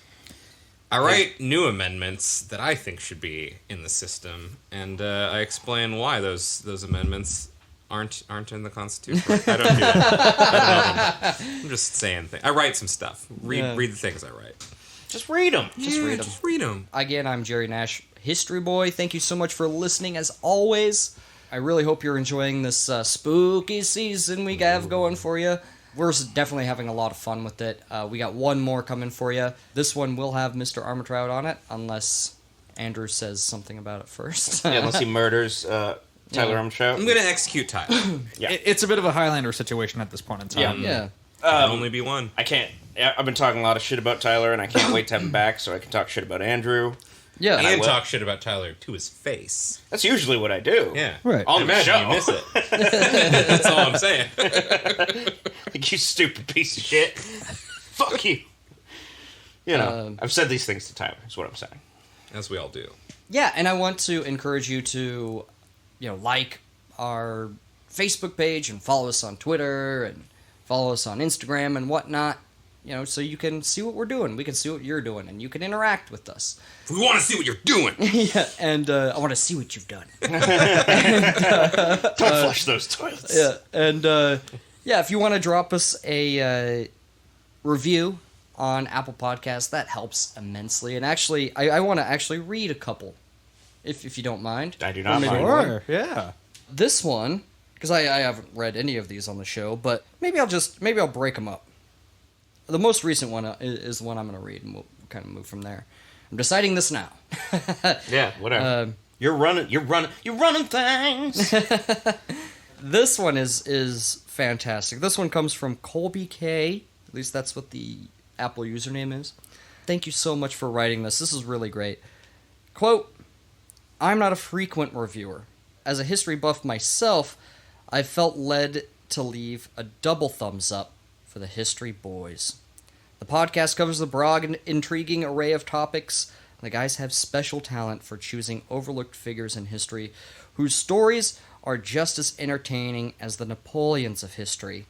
I write new amendments that I think should be in the system, and I explain why those amendments aren't in the Constitution. I don't do that. I'm just saying things. I write some stuff. Read the things I write. Just read them. Just read them. Again, I'm Jerry Nash, History Boy. Thank you so much for listening, as always. I really hope you're enjoying this spooky season we have going for you. We're definitely having a lot of fun with it. We got one more coming for you. This one will have Mr. Armitrout on it, unless Andrew says something about it first. Yeah, unless he murders Tyler Armitrout. I'm going to execute Tyler. Yeah. It's a bit of a Highlander situation at this point in time. Yeah. Can only be one. I can't. I've been talking a lot of shit about Tyler, and I can't wait to have him back so I can talk shit about Andrew. Yeah. And talk shit about Tyler to his face. That's usually what I do. Yeah. Right. On the show. You miss it. That's all I'm saying. Like, you stupid piece of shit. Fuck you. I've said these things to Tyler, is what I'm saying. As we all do. Yeah, and I want to encourage you to, like our Facebook page and follow us on Twitter and follow us on Instagram and whatnot, so you can see what we're doing. We can see what you're doing, and you can interact with us. We want to see what you're doing. Yeah, and I want to see what you've done. Don't flush those toilets. Yeah, and if you want to drop us a review on Apple Podcasts, that helps immensely. And actually, I want to actually read a couple, if you don't mind. I do not mind. Sure, yeah. This one, because I haven't read any of these on the show, but maybe I'll break them up. The most recent one is the one I'm going to read, and we'll kind of move from there. I'm deciding this now. Yeah, whatever. You're running things. This one is fantastic. This one comes from Colby K. At least that's what the Apple username is. Thank you so much for writing this. This is really great. Quote, I'm not a frequent reviewer. As a history buff myself, I felt led to leave a double thumbs up for the History Boys. The podcast covers a broad and intriguing array of topics. The guys have special talent for choosing overlooked figures in history whose stories are just as entertaining as the Napoleons of history.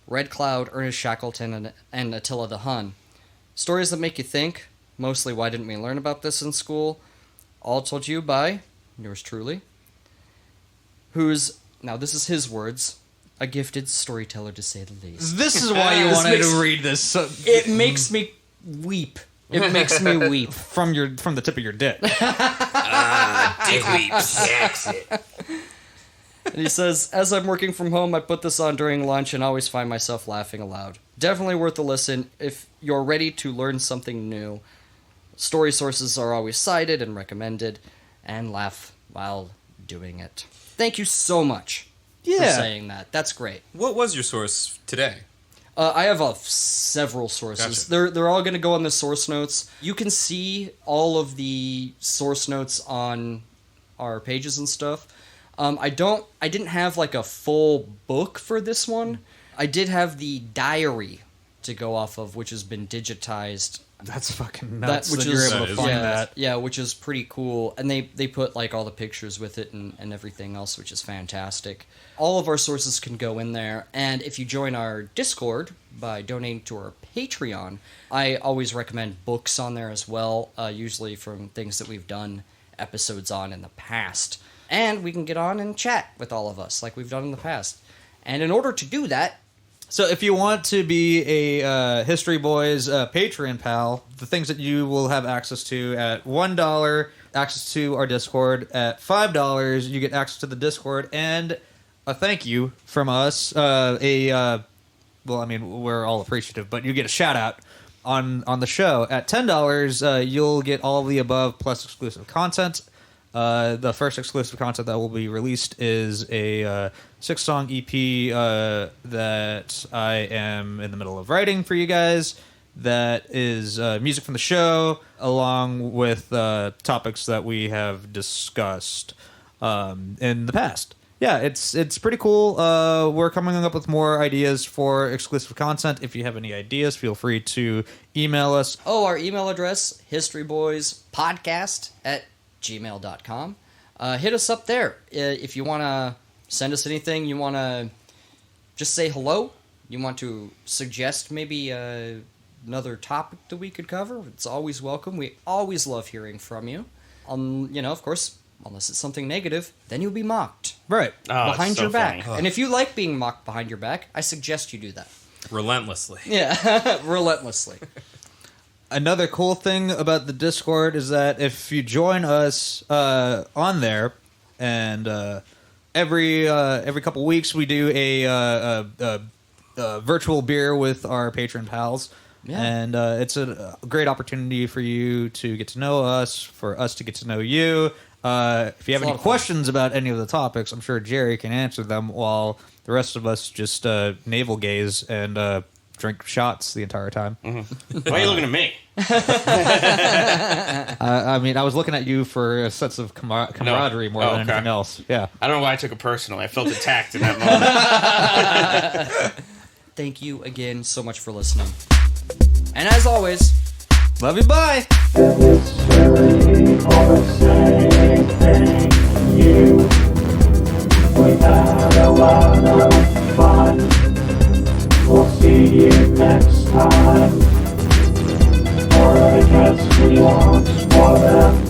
Red Cloud, Ernest Shackleton, and Attila the Hun. Stories that make you think, mostly why didn't we learn about this in school, all told to you by yours truly, who's, now this is his words, a gifted storyteller to say the least. This is why you wanted to read this. It makes me weep. It makes me weep. From the tip of your dick. Dick weeps. Exit. And he says, as I'm working from home, I put this on during lunch and always find myself laughing aloud. Definitely worth a listen if you're ready to learn something new. Story sources are always cited and recommended, and laugh while doing it. Thank you so much for saying that. That's great. What was your source today? I have several sources. Gotcha. They're all going to go on the source notes. You can see all of the source notes on our pages and stuff. I didn't have like a full book for this one. I did have the diary to go off of, which has been digitized. That's fucking nuts. Which you're is able to find that. Yeah, which is pretty cool. And they put like all the pictures with it and everything else, which is fantastic. All of our sources can go in there. And if you join our Discord by donating to our Patreon, I always recommend books on there as well, usually from things that we've done episodes on in the past. And we can get on and chat with all of us like we've done in the past. And in order to do that... So if you want to be a History Boiz Patreon pal, the things that you will have access to at $1, access to our Discord. At $5, you get access to the Discord and a thank you from us. Well, I mean, we're all appreciative, but you get a shout out on the show. At $10, you'll get all of the above plus exclusive content. The first exclusive content that will be released is a 6-song EP that I am in the middle of writing for you guys. That is music from the show, along with topics that we have discussed in the past. Yeah, it's pretty cool. We're coming up with more ideas for exclusive content. If you have any ideas, feel free to email us. Our email address, historyboizpodcast@gmail.com. Hit us up there. If you want to send us anything, you want to just say hello, you want to suggest maybe another topic that we could cover, it's always welcome. We always love hearing from you. Of course, unless it's something negative, then you'll be mocked. Right. Behind your back. And if you like being mocked behind your back, I suggest you do that. Relentlessly. Yeah, relentlessly. Another cool thing about the Discord is that if you join us on there, and every couple weeks we do a virtual beer with our patron pals, and it's a great opportunity for you to get to know us, for us to get to know you. If you have any questions about any of the topics, I'm sure Jerry can answer them, while the rest of us just navel gaze and drink shots the entire time. Mm-hmm. Why are you looking at me? I mean, I was looking at you for a sense of camaraderie more than anything else. Yeah. I don't know why I took it personal. I felt attacked in that moment. Thank you again so much for listening. And as always, Love you, bye. We had a lot of fun. We'll see you next time. Or I guess we won't. Whatever.